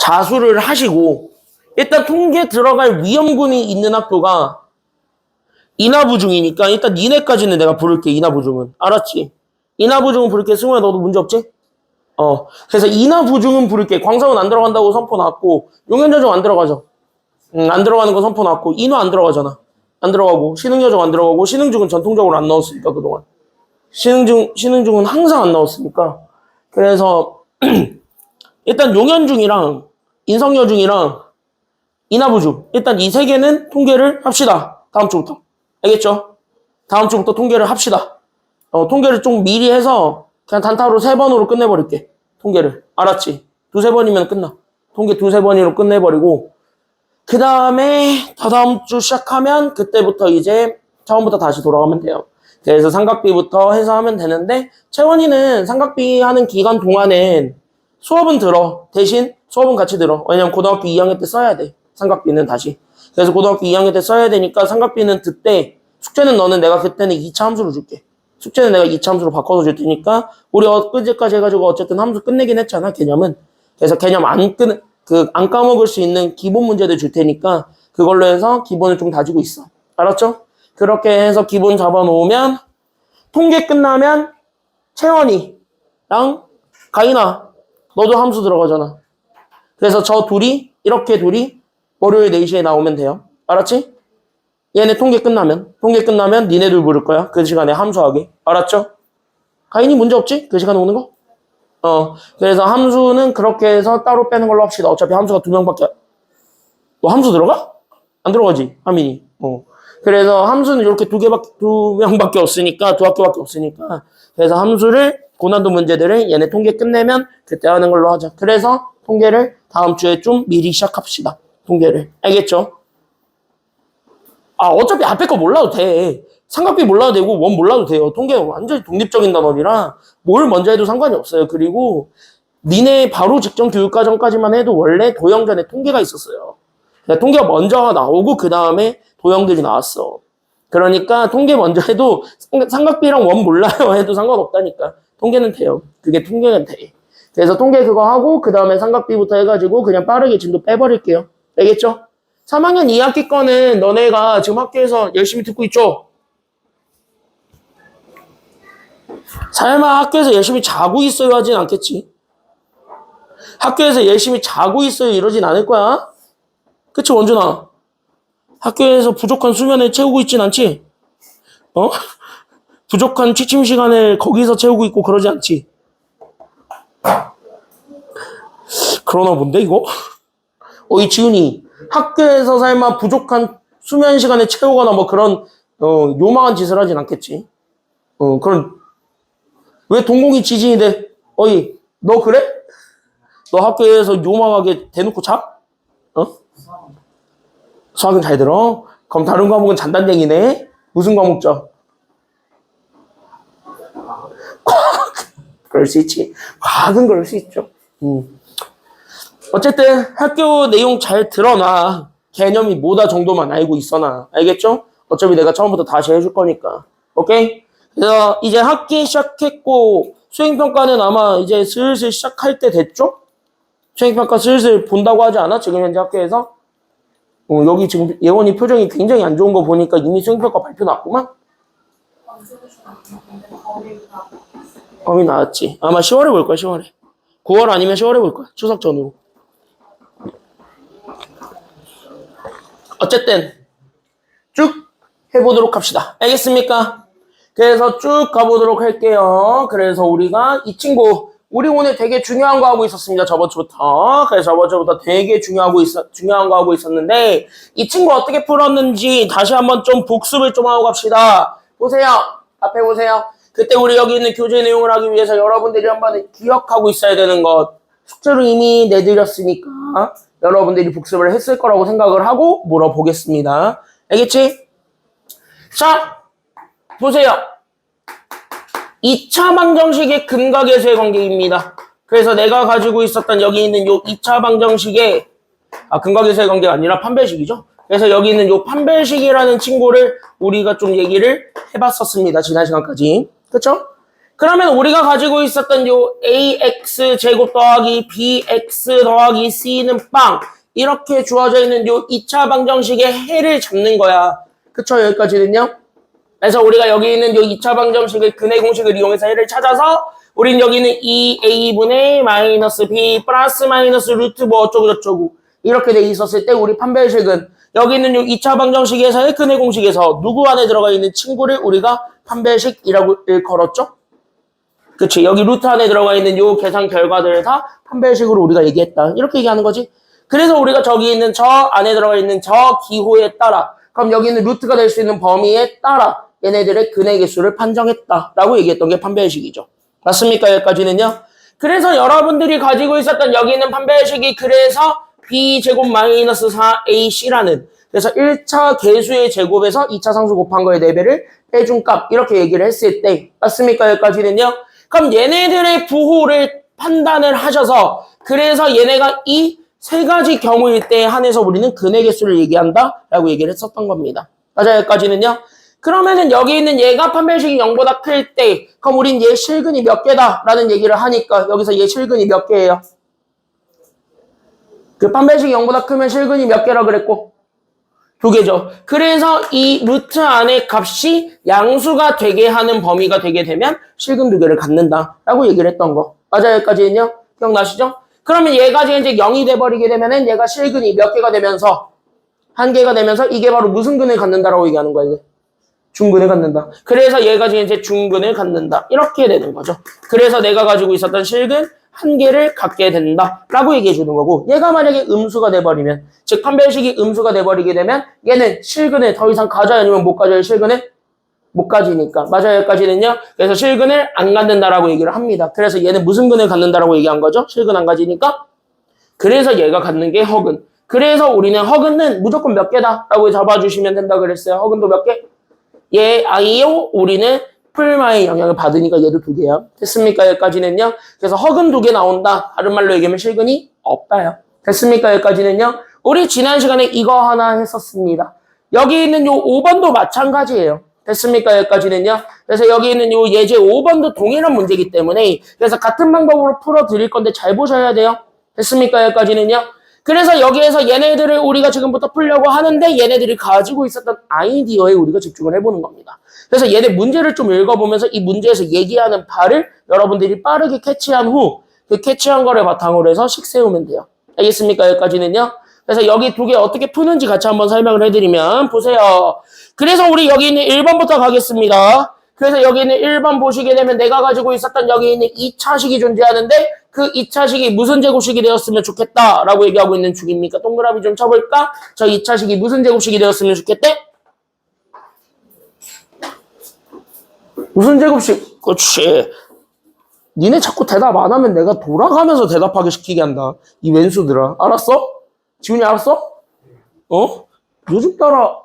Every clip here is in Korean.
자수를 하시고 일단 통계 들어갈 위험군이 있는 학교가 인하부중이니까 일단 니네까지는 내가 부를게. 인하부중은 알았지? 인하부중은 부를게. 승우야 너도 문제 없지? 그래서 인하부중은 부를게. 광성은 안 들어간다고 선포 나왔고 용현여중 안 들어가죠. 안 들어가는 거 선포 나왔고 인후 안 들어가잖아. 안 들어가고 신흥여중 안 들어가고 신흥중은 전통적으로 안 나왔으니까 그동안 신흥중은 항상 안 나왔으니까 그래서 일단 용현중이랑 인성여중이랑 인하부중 일단 이 세 개는 통계를 합시다. 다음 주부터 알겠죠? 다음 주부터 통계를 합시다. 통계를 좀 미리 해서 그냥 단타로 3번으로 끝내버릴게. 통계를 알았지? 2-3번이면 끝나. 통계 2-3번으로 끝내버리고 그 다음에 다다음 주 시작하면 그때부터 이제 처음부터 다시 돌아가면 돼요. 그래서 삼각비부터 해서 하면 되는데 채원이는 삼각비 하는 기간 동안엔 수업은 들어. 대신 수업은 같이 들어. 왜냐면 고등학교 2학년 때 써야 돼. 삼각비는 다시. 그래서 고등학교 2학년 때 써야 되니까 삼각비는 그때 숙제는 너는 내가 그때는 2차 함수로 줄게. 숙제는 내가 2차 함수로 바꿔서 줄 테니까 우리 엊그제까지 해가지고 어쨌든 함수 끝내긴 했잖아. 개념은. 그래서 개념 안 까먹을 수 있는 기본 문제들 줄 테니까 그걸로 해서 기본을 좀 다지고 있어. 알았죠? 그렇게 해서 기본 잡아놓으면 통계 끝나면 채원이랑 가인아 너도 함수 들어가잖아. 그래서 저 둘이 이렇게 둘이 월요일 4시에 나오면 돼요. 알았지? 얘네 통계 끝나면 니네 둘 부를 거야. 그 시간에 함수하게. 알았죠? 가인이 문제 없지? 그 시간에 오는 거? 그래서 함수는 그렇게 해서 따로 빼는 걸로 합시다. 어차피 함수가 2명밖에 너 함수 들어가? 안 들어가지? 하민이. 그래서 함수는 이렇게 2명밖에 없으니까 2학교밖에 없으니까 그래서 함수를 고난도 문제들을 얘네 통계 끝내면 그때 하는 걸로 하자. 그래서 통계를 다음 주에 좀 미리 시작합시다. 통계를. 알겠죠? 어차피 앞에 거 몰라도 돼. 삼각비 몰라도 되고 원 몰라도 돼요. 통계는 완전히 독립적인 단원이라 뭘 먼저 해도 상관이 없어요. 그리고 니네 바로 직전 교육과정까지만 해도 원래 도형전에 통계가 있었어요. 통계가 먼저 나오고 그 다음에 도형들이 나왔어. 그러니까 통계 먼저 해도 삼각비랑 원 몰라요 해도 상관없다니까. 통계는 돼요. 그게 통계는 돼. 그래서 통계 그거 하고 그 다음에 삼각비부터 해가지고 그냥 빠르게 진도 빼버릴게요. 알겠죠? 3학년 2학기 거는 너네가 지금 학교에서 열심히 듣고 있죠? 설마 학교에서 열심히 자고 있어요 하진 않겠지? 학교에서 열심히 자고 있어요 이러진 않을 거야? 그치 원준아? 학교에서 부족한 수면을 채우고 있진 않지? 부족한 취침 시간을 거기서 채우고 있고 그러지 않지? 그러나 본데 이거? 이 지훈이 학교에서 설마 부족한 수면 시간을 채우거나 뭐 그런 요망한 짓을 하진 않겠지? 그런 왜 동공이 지진이 돼? 너 그래? 너 학교에서 요망하게 대놓고 자? 수학은 잘 들어? 그럼 다른 과목은 잔단쟁이네? 무슨 과목 져? 과학. 그럴 수 있지. 과학은 그럴 수 있죠. 어쨌든 학교 내용 잘 들어놔. 개념이 뭐다 정도만 알고 있어놔. 알겠죠? 어차피 내가 처음부터 다시 해줄 거니까. 오케이? 그래서 이제 학기 시작했고 수행평가는 아마 이제 슬슬 시작할 때 됐죠? 수행평가 슬슬 본다고 하지 않아? 지금 현재 학교에서? 여기 지금 예원이 표정이 굉장히 안 좋은 거 보니까 이미 수행평가 발표 났구만? 범위 나왔지. 아마 10월에 볼 거야, 10월에. 9월 아니면 10월에 볼 거야. 추석 전으로. 어쨌든 쭉 해보도록 합시다. 알겠습니까? 그래서 쭉 가보도록 할게요. 그래서 우리가 이 친구 우리 오늘 되게 중요한 거 하고 있었습니다. 저번 주부터. 그래서 저번 주부터 되게 중요한 거 하고 있었는데 이 친구 어떻게 풀었는지 다시 한번 좀 복습을 좀 하고 갑시다. 보세요. 앞에 보세요. 그때 우리 여기 있는 교재 내용을 하기 위해서 여러분들이 한번 기억하고 있어야 되는 것 숙제로 이미 내드렸으니까 여러분들이 복습을 했을 거라고 생각을 하고 물어보겠습니다. 알겠지? 자, 보세요. 2차 방정식의 근각에서의 관계입니다. 그래서 내가 가지고 있었던 여기 있는 요 2차 방정식의 근각에서의 관계가 아니라 판별식이죠. 그래서 여기 있는 요 판별식이라는 친구를 우리가 좀 얘기를 해봤었습니다. 지난 시간까지. 그쵸? 그러면 우리가 가지고 있었던 요 ax 제곱 더하기 bx 더하기 c는 빵 이렇게 주어져 있는 요 2차 방정식의 해를 잡는 거야. 그쵸? 여기까지는요? 그래서 우리가 여기 있는 요 2차 방정식의 근해 공식을 이용해서 해를 찾아서 우린 여기는 2a분의 마이너스 b 플러스 마이너스 루트 뭐 어쩌고 저쩌고 이렇게 돼 있었을 때 우리 판별식은 여기 있는 요 2차 방정식에서의 근해 공식에서 누구 안에 들어가 있는 친구를 우리가 판별식이라고 걸었죠? 그치? 여기 루트 안에 들어가 있는 요 계산 결과들을 다 판별식으로 우리가 얘기했다. 이렇게 얘기하는 거지. 그래서 우리가 저기 있는 저 안에 들어가 있는 저 기호에 따라 그럼 여기 있는 루트가 될 수 있는 범위에 따라 얘네들의 근해 개수를 판정했다라고 얘기했던 게 판별식이죠. 맞습니까? 여기까지는요. 그래서 여러분들이 가지고 있었던 여기 있는 판별식이 그래서 b제곱 마이너스 4ac라는 그래서 1차 개수의 제곱에서 2차 상수 곱한 거의 4배를 빼준 값 이렇게 얘기를 했을 때 맞습니까? 여기까지는요. 그럼 얘네들의 부호를 판단을 하셔서 그래서 얘네가 이 세 가지 경우일 때 한해서 우리는 근해 개수를 얘기한다라고 얘기를 했었던 겁니다. 맞아요? 여기까지는요. 그러면은 여기 있는 얘가 판별식이 0보다 클 때 그럼 우린 얘 실근이 몇 개다라는 얘기를 하니까 여기서 얘 실근이 몇 개예요? 그 판별식이 0보다 크면 실근이 몇 개라 그랬고? 2개죠. 그래서 이 루트 안의 값이 양수가 되게 하는 범위가 되게 되면 실근 2개를 갖는다라고 얘기를 했던 거. 맞아요? 여기까지는요? 기억나시죠? 그러면 얘가 이제 0이 돼버리게 되면은 얘가 실근이 몇 개가 되면서 1개가 되면서 이게 바로 무슨 근을 갖는다라고 얘기하는 거야, 이게? 중근을 갖는다. 그래서 얘가 이제 중근을 갖는다. 이렇게 되는 거죠. 그래서 내가 가지고 있었던 실근 1개를 갖게 된다라고 얘기해 주는 거고 얘가 만약에 음수가 돼버리면 즉 판별식이 음수가 돼버리게 되면 얘는 실근을 더 이상 가져야 아니면 못 가져요. 실근을? 못 가지니까. 맞아요. 여기까지는요. 그래서 실근을 안 갖는다라고 얘기를 합니다. 그래서 얘는 무슨 근을 갖는다라고 얘기한 거죠? 실근 안 가지니까. 그래서 얘가 갖는 게 허근. 그래서 우리는 허근은 무조건 몇 개다라고 잡아주시면 된다 그랬어요. 허근도 몇 개? 얘 아이요. 우리는 풀마의 영향을 받으니까 얘도 2개야. 됐습니까? 여기까지는요. 그래서 허근 2개 나온다. 다른 말로 얘기하면 실근이 없다요. 됐습니까? 여기까지는요. 우리 지난 시간에 이거 하나 했었습니다. 여기 있는 요 5번도 마찬가지예요. 됐습니까? 여기까지는요. 그래서 여기 있는 요 예제 5번도 동일한 문제이기 때문에 그래서 같은 방법으로 풀어드릴 건데 잘 보셔야 돼요. 됐습니까? 여기까지는요. 그래서 여기에서 얘네들을 우리가 지금부터 풀려고 하는데 얘네들이 가지고 있었던 아이디어에 우리가 집중을 해보는 겁니다. 그래서 얘네 문제를 좀 읽어보면서 이 문제에서 얘기하는 바를 여러분들이 빠르게 캐치한 후 그 캐치한 거를 바탕으로 해서 식 세우면 돼요. 알겠습니까? 여기까지는요. 그래서 여기 2개 어떻게 푸는지 같이 한번 설명을 해드리면 보세요. 그래서 우리 여기 있는 1번부터 가겠습니다. 그래서 여기 있는 1번 보시게 되면 내가 가지고 있었던 여기 있는 2차식이 존재하는데 그 2차식이 무슨 제곱식이 되었으면 좋겠다라고 얘기하고 있는 중입니까? 동그라미 좀 쳐볼까? 저 2차식이 무슨 제곱식이 되었으면 좋겠대? 무슨 제곱식? 그렇지. 니네 자꾸 대답 안 하면 내가 돌아가면서 대답하게 시키게 한다. 이 왼수들아. 알았어? 지훈이 알았어? 어? 요즘 따라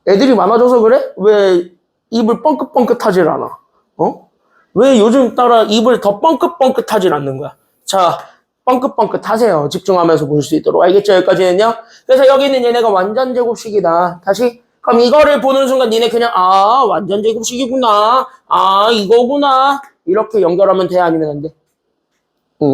애들이 많아져서 그래? 왜 입을 뻥긋뻥긋하질 않아? 어? 왜 요즘 따라 입을 더 뻥긋뻥긋하질 않는 거야? 자, 뻥긋뻥긋 하세요. 집중하면서 볼 수 있도록. 알겠죠? 여기까지는요? 그래서 여기 있는 얘네가 완전 제곱식이다. 다시. 그럼 이거를 보는 순간 니네 그냥 완전 제곱식이구나. 이거구나. 이렇게 연결하면 돼? 아니면 안 돼?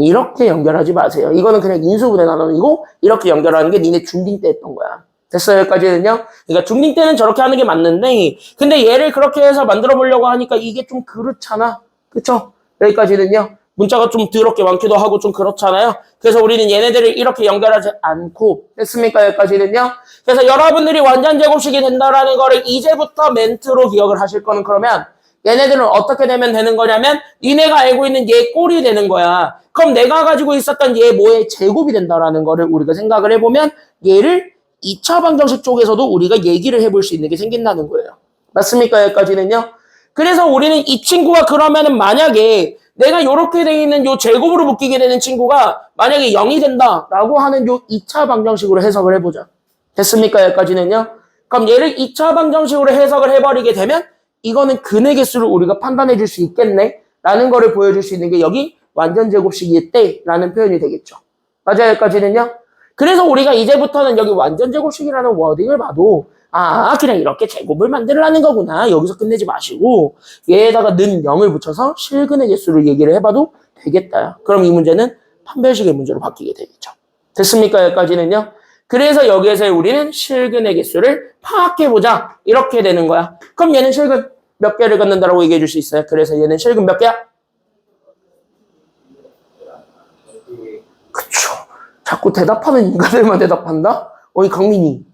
이렇게 연결하지 마세요. 이거는 그냥 인수분해 나누고 이렇게 연결하는 게 니네 중딩 때 했던 거야. 됐어요? 여기까지는요? 그러니까 중딩 때는 저렇게 하는 게 맞는데 근데 얘를 그렇게 해서 만들어 보려고 하니까 이게 좀 그렇잖아. 그쵸? 여기까지는요? 문자가 좀 더럽게 많기도 하고 좀 그렇잖아요. 그래서 우리는 얘네들을 이렇게 연결하지 않고 됐습니까? 여기까지는요? 그래서 여러분들이 완전 제곱식이 된다라는 거를 이제부터 멘트로 기억을 하실 거는 그러면 얘네들은 어떻게 되면 되는 거냐면 니네가 알고 있는 얘 꼴이 되는 거야. 그럼 내가 가지고 있었던 얘 뭐의 제곱이 된다라는 거를 우리가 생각을 해보면 얘를 2차 방정식 쪽에서도 우리가 얘기를 해볼 수 있는 게 생긴다는 거예요. 맞습니까? 여기까지는요? 그래서 우리는 이 친구가 그러면은 만약에 내가 이렇게 돼 있는 요 제곱으로 묶이게 되는 친구가 만약에 0이 된다라고 하는 요 2차 방정식으로 해석을 해보자. 됐습니까? 여기까지는요? 그럼 얘를 2차 방정식으로 해석을 해버리게 되면 이거는 근의 개수를 우리가 판단해 줄 수 있겠네 라는 거를 보여줄 수 있는 게 여기 완전 제곱식일 때 라는 표현이 되겠죠. 맞아요? 여기까지는요? 그래서 우리가 이제부터는 여기 완전 제곱식이라는 워딩을 봐도 그냥 이렇게 제곱을 만들라는 거구나. 여기서 끝내지 마시고 얘에다가 는 0을 붙여서 실근의 개수를 얘기를 해봐도 되겠다. 그럼 이 문제는 판별식의 문제로 바뀌게 되겠죠. 됐습니까? 여기까지는요. 그래서 여기에서 우리는 실근의 개수를 파악해보자. 이렇게 되는 거야. 그럼 얘는 실근 몇 개를 갖는다라고 얘기해 줄 수 있어요. 그래서 얘는 실근 몇 개야? 그쵸. 자꾸 대답하는 인간들만 대답한다? 어이 강민이.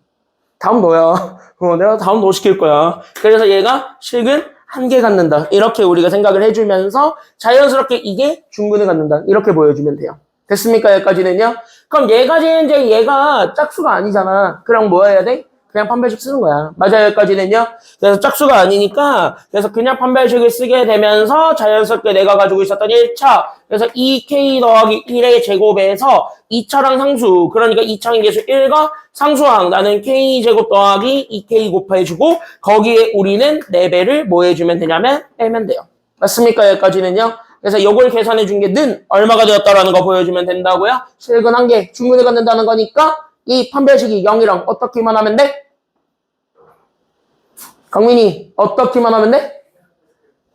다음 너야. 내가 다음 너 시킬 거야. 그래서 얘가 실근 1개 갖는다. 이렇게 우리가 생각을 해주면서 자연스럽게 이게 중근을 갖는다. 이렇게 보여주면 돼요. 됐습니까? 여기까지는요. 그럼 얘가 짝수가 아니잖아. 그럼 뭐 해야 돼? 그냥 판별식 쓰는 거야. 맞아요. 여기까지는요. 그래서 짝수가 아니니까 그래서 그냥 판별식을 쓰게 되면서 자연스럽게 내가 가지고 있었던 1차 그래서 2k 더하기 1의 제곱에서 2차랑 상수 그러니까 2차인 개수 1과 상수항 나는 k제곱 더하기 2k 곱해주고 거기에 우리는 4배를 뭐 해주면 되냐면 빼면 돼요. 맞습니까? 여기까지는요. 그래서 이걸 계산해 준 게 는 얼마가 되었다라는 거 보여주면 된다고요. 실근 1개 중근을 갖는다는 거니까 이 판별식이 0이랑 어떻게만 하면 돼? 강민이 어떻게만 하면 돼?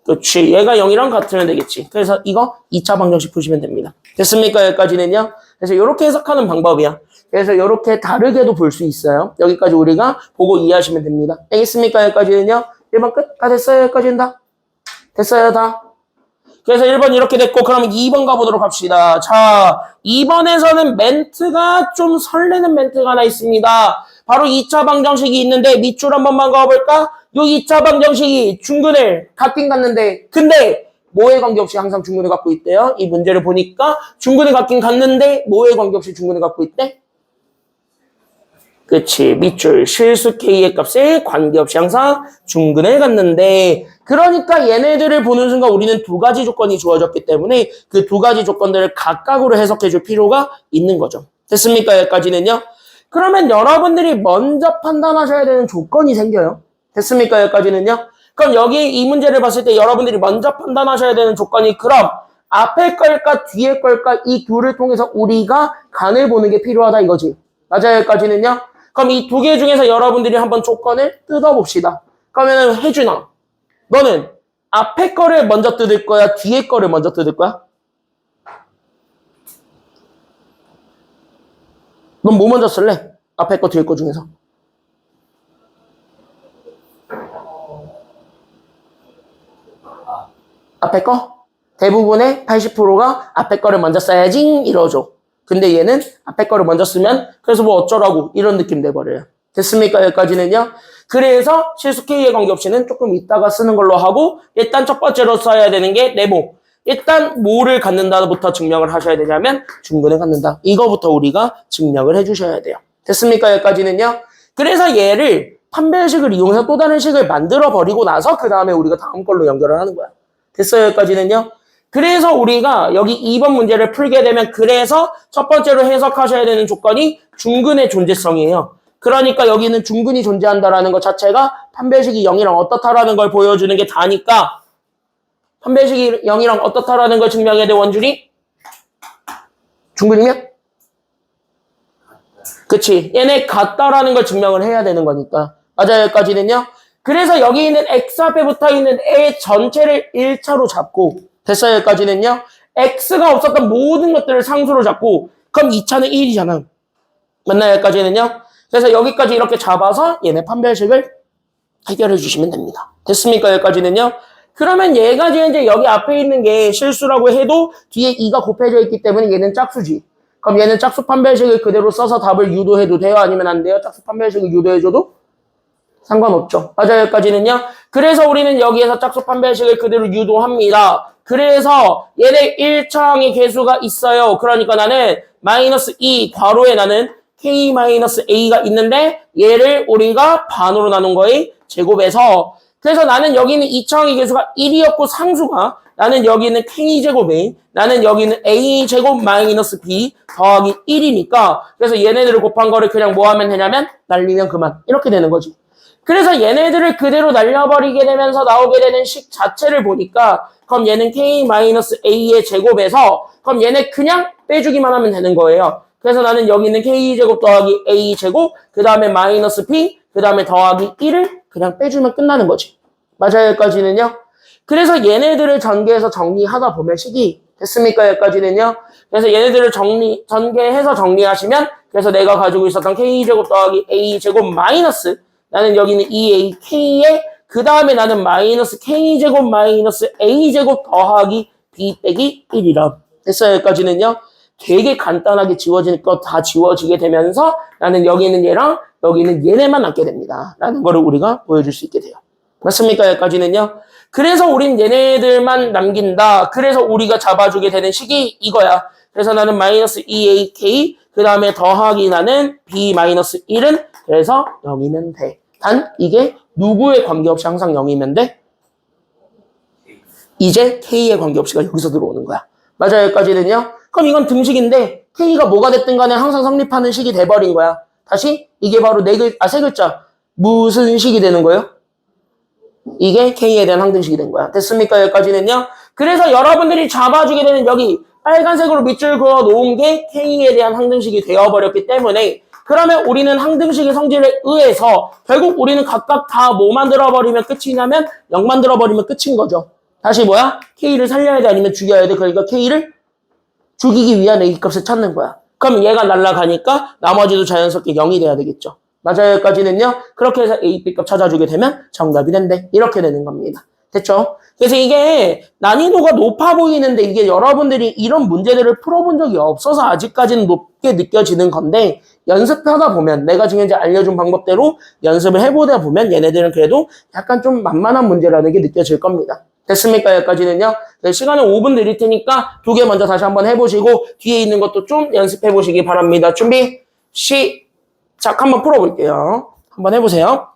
그렇지. 얘가 0이랑 같으면 되겠지. 그래서 이거 2차 방정식 푸시면 됩니다. 됐습니까? 여기까지는요. 그래서 이렇게 해석하는 방법이야. 그래서 이렇게 다르게도 볼 수 있어요. 여기까지 우리가 보고 이해하시면 됩니다. 알겠습니까? 여기까지는요. 1번 끝? 다 됐어요? 여기까지는 다? 됐어요? 다? 그래서 1번 이렇게 됐고 그러면 2번 가보도록 합시다. 자, 2번에서는 멘트가 좀 설레는 멘트가 하나 있습니다. 바로 2차 방정식이 있는데 밑줄 한 번만 가볼까? 요 2차 방정식이 중근을 갖긴 갖는데 근데 뭐에 관계없이 항상 중근을 갖고 있대요. 이 문제를 보니까 중근을 갖긴 갖는데 뭐에 관계없이 중근을 갖고 있대? 그치. 밑줄 실수 k의 값에 관계없이 항상 중근을 갖는데 그러니까 얘네들을 보는 순간 우리는 2가지 조건이 주어졌기 때문에 그 2가지 조건들을 각각으로 해석해 줄 필요가 있는 거죠. 됐습니까? 여기까지는요. 그러면 여러분들이 먼저 판단하셔야 되는 조건이 생겨요. 됐습니까? 여기까지는요. 그럼 여기 이 문제를 봤을 때 여러분들이 먼저 판단하셔야 되는 조건이 그럼 앞에 걸까 뒤에 걸까 이 둘을 통해서 우리가 간을 보는 게 필요하다 이거지. 맞아요? 여기까지는요. 그럼 이 2개 중에서 여러분들이 한번 조건을 뜯어봅시다. 그러면은 혜준아, 너는 앞에 거를 먼저 뜯을 거야? 뒤에 거를 먼저 뜯을 거야? 넌 뭐 먼저 쓸래? 앞에 거 뒤에 거 중에서. 앞에 거? 대부분의 80%가 앞에 거를 먼저 써야지 이러죠. 근데 얘는 앞에 거를 먼저 쓰면 그래서 뭐 어쩌라고 이런 느낌 내버려요. 됐습니까? 여기까지는요. 그래서 실수 K에 관계없이는 조금 이따가 쓰는 걸로 하고 일단 첫 번째로 써야 되는 게 네모. 일단 뭐를 갖는다부터 증명을 하셔야 되냐면 중근을 갖는다. 이거부터 우리가 증명을 해주셔야 돼요. 됐습니까? 여기까지는요. 그래서 얘를 판별식을 이용해서 또 다른 식을 만들어 버리고 나서 그 다음에 우리가 다음 걸로 연결을 하는 거야. 됐어요? 여기까지는요. 그래서 우리가 여기 2번 문제를 풀게 되면 그래서 첫 번째로 해석하셔야 되는 조건이 중근의 존재성이에요. 그러니까 여기는 중근이 존재한다라는 것 자체가 판별식이 0이랑 어떻다라는 걸 보여주는 게 다니까 판별식이 0이랑 어떻다라는 걸 증명해야 돼 원준이? 중근이면? 그치. 얘네 같다라는 걸 증명을 해야 되는 거니까. 맞아요. 여기까지는요. 그래서 여기 있는 x 앞에 붙어있는 애 전체를 1차로 잡고 됐어요. 여기까지는요. x가 없었던 모든 것들을 상수로 잡고 그럼 2차는 1이잖아. 맞나요? 여기까지는요. 그래서 여기까지 이렇게 잡아서 얘네 판별식을 해결해 주시면 됩니다. 됐습니까? 여기까지는요. 그러면 얘가 이제 여기 앞에 있는 게 실수라고 해도 뒤에 2가 곱해져 있기 때문에 얘는 짝수지. 그럼 얘는 짝수 판별식을 그대로 써서 답을 유도해도 돼요? 아니면 안 돼요? 짝수 판별식을 유도해줘도? 상관없죠. 맞아요. 여기까지는요. 그래서 우리는 여기에서 짝수 판별식을 그대로 유도합니다. 그래서 얘네 1차항의 개수가 있어요. 그러니까 나는 마이너스 2 괄호에 나는 k-a가 있는데 얘를 우리가 반으로 나눈 거의 제곱에서 그래서 나는 여기는 2차항의 개수가 1이었고 상수가 나는 여기는 k제곱에 나는 여기는 a제곱 마이너스 b 더하기 1이니까 그래서 얘네들을 곱한 거를 그냥 뭐 하면 되냐면 날리면 그만 이렇게 되는 거지. 그래서 얘네들을 그대로 날려버리게 되면서 나오게 되는 식 자체를 보니까 그럼 얘는 k-a의 제곱에서 그럼 얘네 그냥 빼주기만 하면 되는 거예요. 그래서 나는 여기 있는 k제곱 더하기 a제곱 그 다음에 마이너스 b 그 그 다음에 더하기 1을 그냥 빼주면 끝나는 거지. 맞아요, 여기까지는요? 그래서 얘네들을 전개해서 정리하다 보면 식이 됐습니까? 여기까지는요? 그래서 얘네들을 전개해서 정리하시면 그래서 내가 가지고 있었던 K제곱 더하기 A제곱 마이너스 나는 여기는 2AK에 그 다음에 나는 마이너스 K제곱 마이너스 A제곱 더하기 B 빼기 1이라. 됐어요, 여기까지는요? 되게 간단하게 지워질 것 다 지워지게 되면서 나는 여기는 얘랑 여기는 얘네만 남게 됩니다. 라는 거를 우리가 보여줄 수 있게 돼요. 맞습니까? 여기까지는요? 그래서 우린 얘네들만 남긴다. 그래서 우리가 잡아주게 되는 식이 이거야. 그래서 나는 마이너스 2AK 그 다음에 더하기 나는 B 마이너스 1은 그래서 0이면 돼. 단 이게 누구에 관계없이 항상 0이면 돼? 이제 K에 관계없이가 여기서 들어오는 거야. 맞아요, 여기까지는요? 그럼 이건 등식인데 K가 뭐가 됐든 간에 항상 성립하는 식이 돼버린 거야. 다시 이게 바로 세 글자. 무슨 식이 되는 거예요? 이게 K에 대한 항등식이 된 거야. 됐습니까? 여기까지는요? 그래서 여러분들이 잡아주게 되는 여기 빨간색으로 밑줄 그어 놓은 게 K에 대한 항등식이 되어버렸기 때문에 그러면 우리는 항등식의 성질에 의해서 결국 우리는 각각 다 뭐 만들어버리면 끝이냐면 0 만들어버리면 끝인 거죠. 다시 뭐야? K를 살려야 돼 아니면 죽여야 돼? 그러니까 K를 죽이기 위한 A값을 찾는 거야. 그럼 얘가 날아가니까 나머지도 자연스럽게 0이 돼야 되겠죠. 맞아요, 여기까지는요. 그렇게 해서 A, B값 찾아주게 되면 정답이 된대. 이렇게 되는 겁니다. 됐죠? 그래서 이게 난이도가 높아 보이는데 이게 여러분들이 이런 문제들을 풀어본 적이 없어서 아직까지는 높게 느껴지는 건데 연습하다 보면 내가 지금 이제 알려준 방법대로 연습을 해보다 보면 얘네들은 그래도 약간 좀 만만한 문제라는 게 느껴질 겁니다. 됐습니까? 여기까지는요. 네, 시간은 5분 드릴 테니까 2개 먼저 다시 한번 해보시고 뒤에 있는 것도 좀 연습해 보시기 바랍니다. 준비, 시작. 한번 풀어볼게요. 한번 해보세요.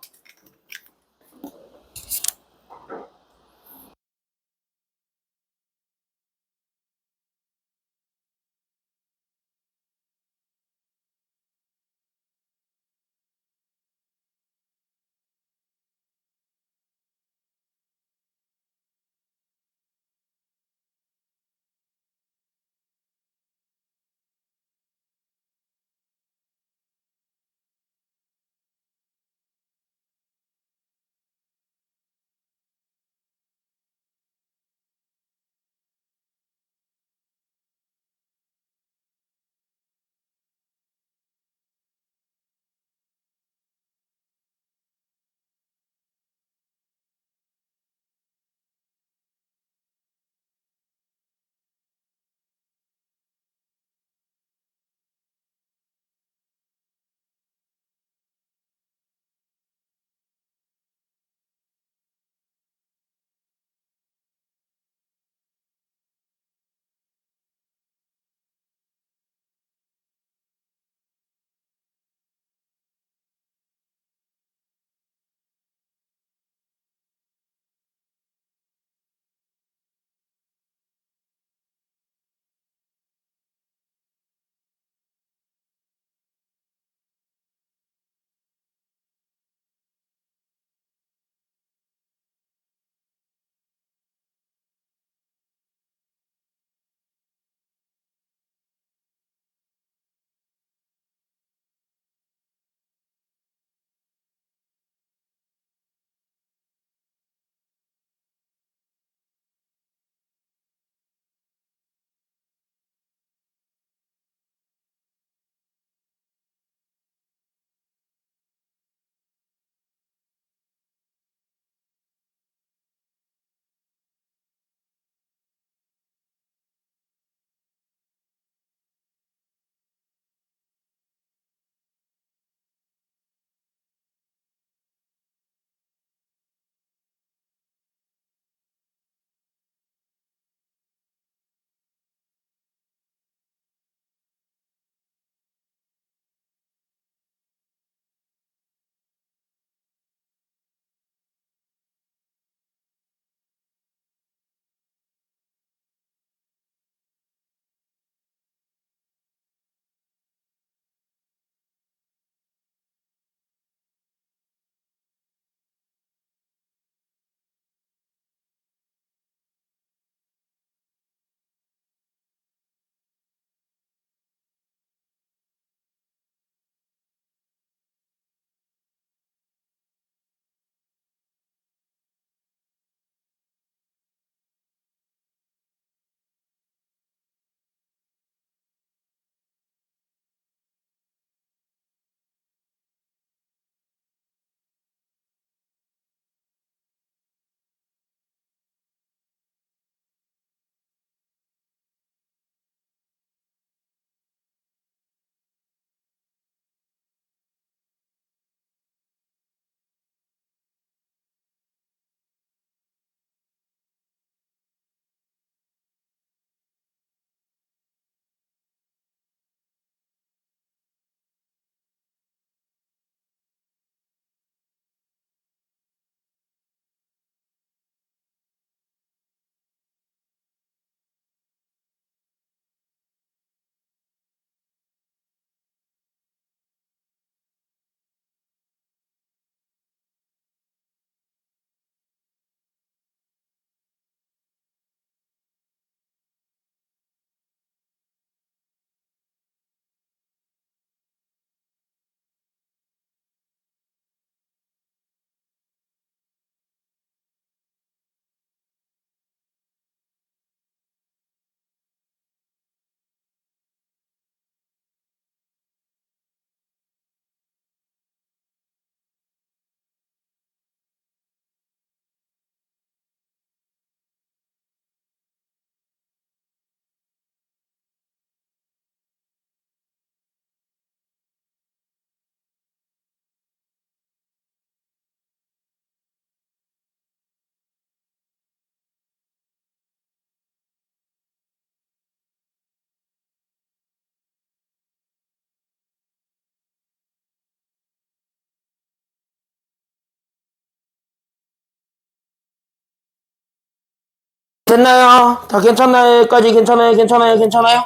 됐나요? 다 괜찮나요? 여기까지 괜찮아요? 괜찮나요?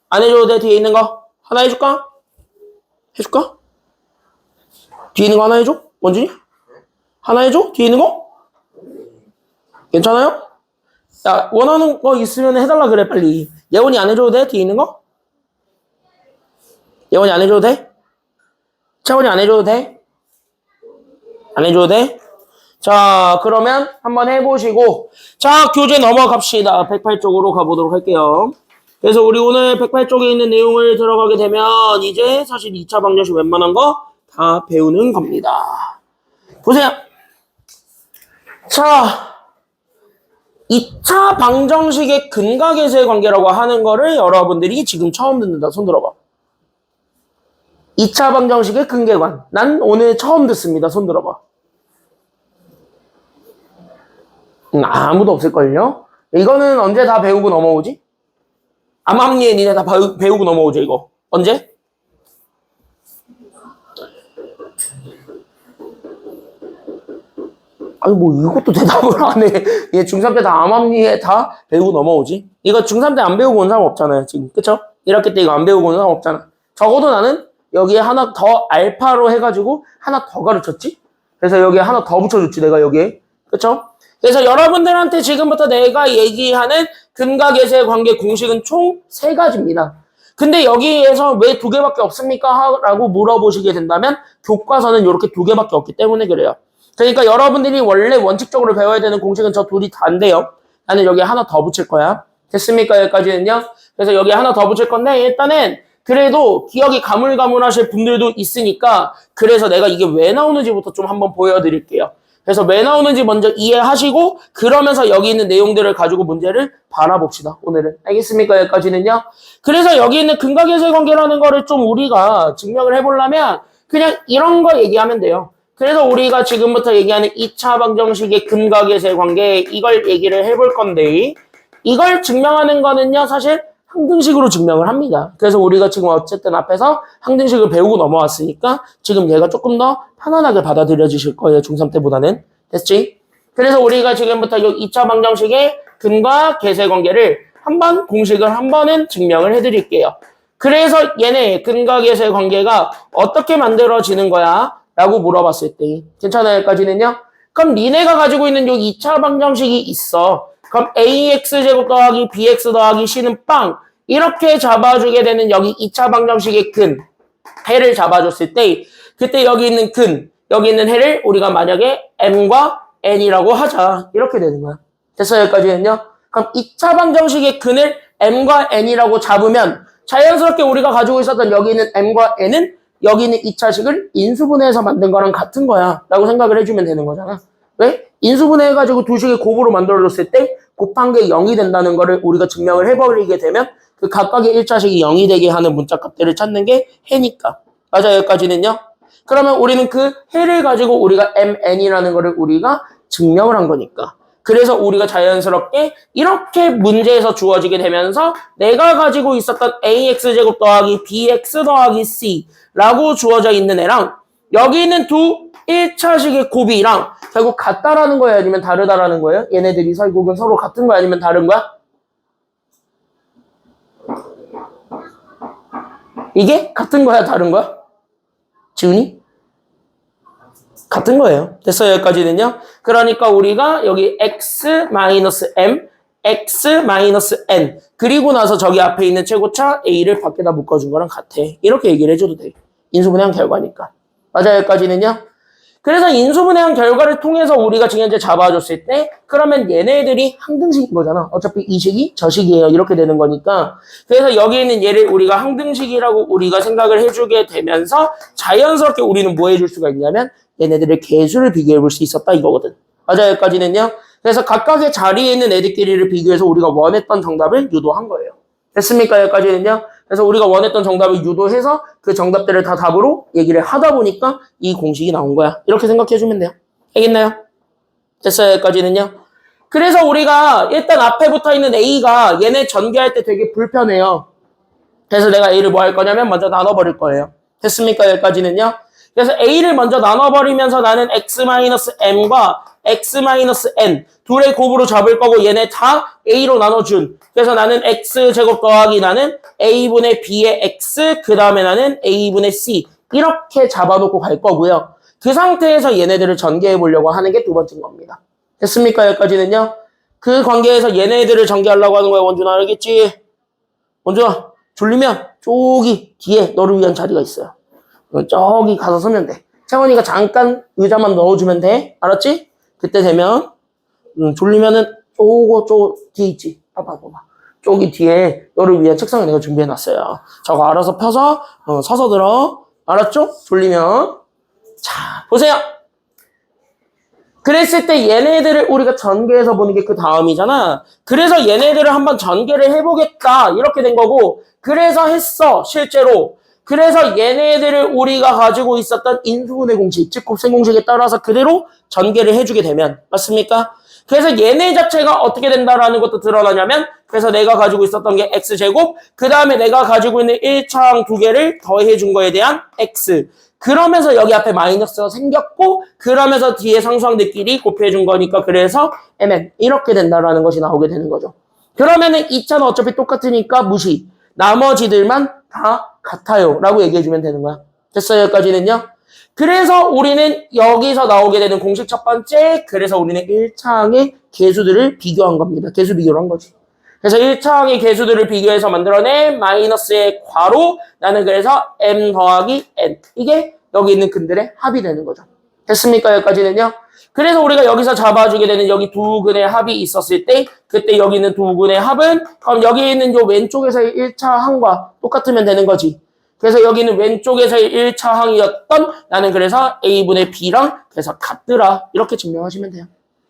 안 해줘도 돼? 뒤에 있는 거 하나 해줄까? 뒤에 있는 거 하나 해줘? 원준이? 하나 해줘? 뒤에 있는 거? 괜찮아요? 야, 원하는 거 있으면 해달라 그래, 빨리. 예원이 안 해줘도 돼? 뒤에 있는 거? 예원이 안 해줘도 돼? 차원이 안 해줘도 돼? 안 해줘도 돼? 자, 그러면 한번 해보시고. 자, 교재 넘어갑시다. 108쪽으로 가보도록 할게요. 그래서 우리 오늘 108쪽에 있는 내용을 들어가게 되면 이제 사실 2차 방정식 웬만한 거 다 배우는 겁니다. 보세요. 자, 2차 방정식의 근각에서의 관계라고 하는 거를 여러분들이 지금 처음 듣는다. 손 들어봐. 2차 방정식의 근계관. 난 오늘 처음 듣습니다. 손 들어봐. 아무도 없을걸요? 이거는 언제 다 배우고 넘어오지? 암암리에 니네 다 배우고 넘어오죠, 이거. 언제? 아니, 뭐, 이것도 대답을 안 해. 얘 중3 때 다 암암리에 다 배우고 넘어오지? 이거 중3 때 안 배우고 온 사람 없잖아요, 지금. 그쵸? 1학기 때 이거 안 배우고 온 사람 없잖아. 적어도 나는 여기에 하나 더 알파로 해가지고 하나 더 가르쳤지? 그래서 여기에 하나 더 붙여줬지, 내가 여기에. 그쵸? 그래서 여러분들한테 지금부터 내가 얘기하는 근각에서의 관계 공식은 총 3가지입니다. 근데 여기에서 왜 2개밖에 없습니까? 라고 물어보시게 된다면 교과서는 이렇게 2개밖에 없기 때문에 그래요. 그러니까 여러분들이 원래 원칙적으로 배워야 되는 공식은 저 둘이 다인데요. 나는 여기에 하나 더 붙일 거야. 됐습니까? 여기까지는요. 그래서 여기에 하나 더 붙일 건데 일단은 그래도 기억이 가물가물하실 분들도 있으니까 그래서 내가 이게 왜 나오는지부터 좀 한번 보여드릴게요. 그래서 왜 나오는지 먼저 이해하시고 그러면서 여기 있는 내용들을 가지고 문제를 바라봅시다. 오늘은. 알겠습니까? 여기까지는요. 그래서 여기 있는 근각에서의 관계라는 거를 좀 우리가 증명을 해보려면 그냥 이런 거 얘기하면 돼요. 그래서 우리가 지금부터 얘기하는 2차 방정식의 근각에서의 관계 이걸 얘기를 해볼 건데 이걸 증명하는 거는요. 사실 항등식으로 증명을 합니다. 그래서 우리가 지금 어쨌든 앞에서 항등식을 배우고 넘어왔으니까 지금 얘가 조금 더 편안하게 받아들여지실 거예요. 중3 때보다는. 됐지? 그래서 우리가 지금부터 이 2차 방정식의 근과 계수의 관계를 한번 공식을 한 번은 증명을 해드릴게요. 그래서 얘네 근과 계수의 관계가 어떻게 만들어지는 거야? 라고 물어봤을 때 괜찮아요? 여기까지는요? 그럼 니네가 가지고 있는 요 2차 방정식이 있어. 그럼 AX제곱 더하기 BX 더하기 C는 빵 이렇게 잡아주게 되는 여기 2차 방정식의 근 해를 잡아줬을 때 그때 여기 있는 근 여기 있는 해를 우리가 만약에 M과 N이라고 하자 이렇게 되는 거야. 됐어요? 여기까지는요? 그럼 2차 방정식의 근을 M과 N이라고 잡으면 자연스럽게 우리가 가지고 있었던 여기 있는 M과 N은 여기 있는 2차식을 인수분해해서 만든 거랑 같은 거야 라고 생각을 해주면 되는 거잖아. 왜? 인수분해해가지고 두 식의 곱으로 만들어줬을 때 곱한 게 0이 된다는 거를 우리가 증명을 해버리게 되면 그 각각의 1차식이 0이 되게 하는 문자값들을 찾는 게 해니까. 맞아요? 여기까지는요? 그러면 우리는 그 해를 가지고 우리가 MN이라는 거를 우리가 증명을 한 거니까. 그래서 우리가 자연스럽게 이렇게 문제에서 주어지게 되면서 내가 가지고 있었던 AX제곱 더하기 BX 더하기 C라고 주어져 있는 애랑 여기 있는 두 1차식의 곱이랑 결국 같다라는 거예요? 아니면 다르다라는 거예요? 얘네들이 결국은 서로 같은 거야? 아니면 다른 거야? 이게 같은 거야? 다른 거야? 지훈이? 같은 거예요. 됐어요? 여기까지는요? 그러니까 우리가 여기 x-m, x-n 그리고 나서 저기 앞에 있는 최고차 a를 밖에다 묶어준 거랑 같아. 이렇게 얘기를 해줘도 돼. 인수분해한 결과니까. 맞아요? 여기까지는요? 그래서 인수분해한 결과를 통해서 우리가 지금 현재 잡아줬을 때 그러면 얘네들이 항등식인 거잖아. 어차피 이 식이 저 식이에요. 이렇게 되는 거니까. 그래서 여기 있는 얘를 우리가 항등식이라고 우리가 생각을 해주게 되면서 자연스럽게 우리는 뭐 해줄 수가 있냐면 얘네들의 개수를 비교해 볼 수 있었다 이거거든. 맞아요? 여기까지는요. 그래서 각각의 자리에 있는 애들끼리를 비교해서 우리가 원했던 정답을 유도한 거예요. 됐습니까? 여기까지는요. 그래서 우리가 원했던 정답을 유도해서 그 정답들을 다 답으로 얘기를 하다 보니까 이 공식이 나온 거야. 이렇게 생각해주면 돼요. 알겠나요? 됐어요? 여기까지는요. 그래서 우리가 일단 앞에 붙어있는 A가 얘네 전개할 때 되게 불편해요. 그래서 내가 A를 뭐 할 거냐면 먼저 나눠버릴 거예요. 됐습니까? 여기까지는요. 그래서 A를 먼저 나눠버리면서 나는 X-M과 x-n 둘의 곱으로 잡을 거고 얘네 다 a로 나눠준. 그래서 나는 x제곱 더하기 나는 a분의 b의 x 그 다음에 나는 a분의 c 이렇게 잡아놓고 갈 거고요. 그 상태에서 얘네들을 전개해 보려고 하는 게 두 번째인 겁니다. 됐습니까? 여기까지는요. 그 관계에서 얘네들을 전개하려고 하는 거야. 원준아 알겠지? 원준아 졸리면 저기 뒤에 너를 위한 자리가 있어요. 저기 가서 서면 돼. 채원이가 잠깐 의자만 넣어주면 돼. 알았지? 그때 되면 졸리면은 저거 뒤에 있지. 봐봐. 저기 뒤에 너를 위한 책상을 내가 준비해놨어요. 저거 알아서 펴서 서서 들어. 알았죠? 졸리면. 자, 보세요. 그랬을 때 얘네들을 우리가 전개해서 보는 게 그 다음이잖아. 그래서 얘네들을 한번 전개를 해보겠다. 이렇게 된 거고. 그래서 했어. 실제로. 그래서 얘네들을 우리가 가지고 있었던 인수분해 공식, 즉 곱셈 공식에 따라서 그대로 전개를 해주게 되면. 맞습니까? 그래서 얘네 자체가 어떻게 된다라는 것도 드러나냐면 그래서 내가 가지고 있었던 게 x제곱 그 다음에 내가 가지고 있는 1차항 두 개를 더해 준 거에 대한 x 그러면서 여기 앞에 마이너스가 생겼고 그러면서 뒤에 상수항들끼리 곱해 준 거니까 그래서 mn 이렇게 된다라는 것이 나오게 되는 거죠. 그러면은 2차는 어차피 똑같으니까 무시 나머지들만 다 같아요 라고 얘기해 주면 되는 거야. 됐어요? 여기까지는요. 그래서 우리는 여기서 나오게 되는 공식 첫 번째 그래서 우리는 1차항의 개수들을 비교한 겁니다. 개수 비교를 한 거지. 그래서 1차항의 개수들을 비교해서 만들어낸 마이너스의 괄호 나는 그래서 m 더하기 n 이게 여기 있는 근들의 합이 되는 거죠. 됐습니까? 여기까지는요. 그래서 우리가 여기서 잡아주게 되는 여기 두 근의 합이 있었을 때 그때 여기 있는 두 근의 합은 그럼 여기 있는 요 왼쪽에서의 1차항과 똑같으면 되는 거지. 그래서 여기는 왼쪽에서의 1차항이었던 나는 그래서 a분의 b랑 그래서 같더라 이렇게 증명하시면 돼요.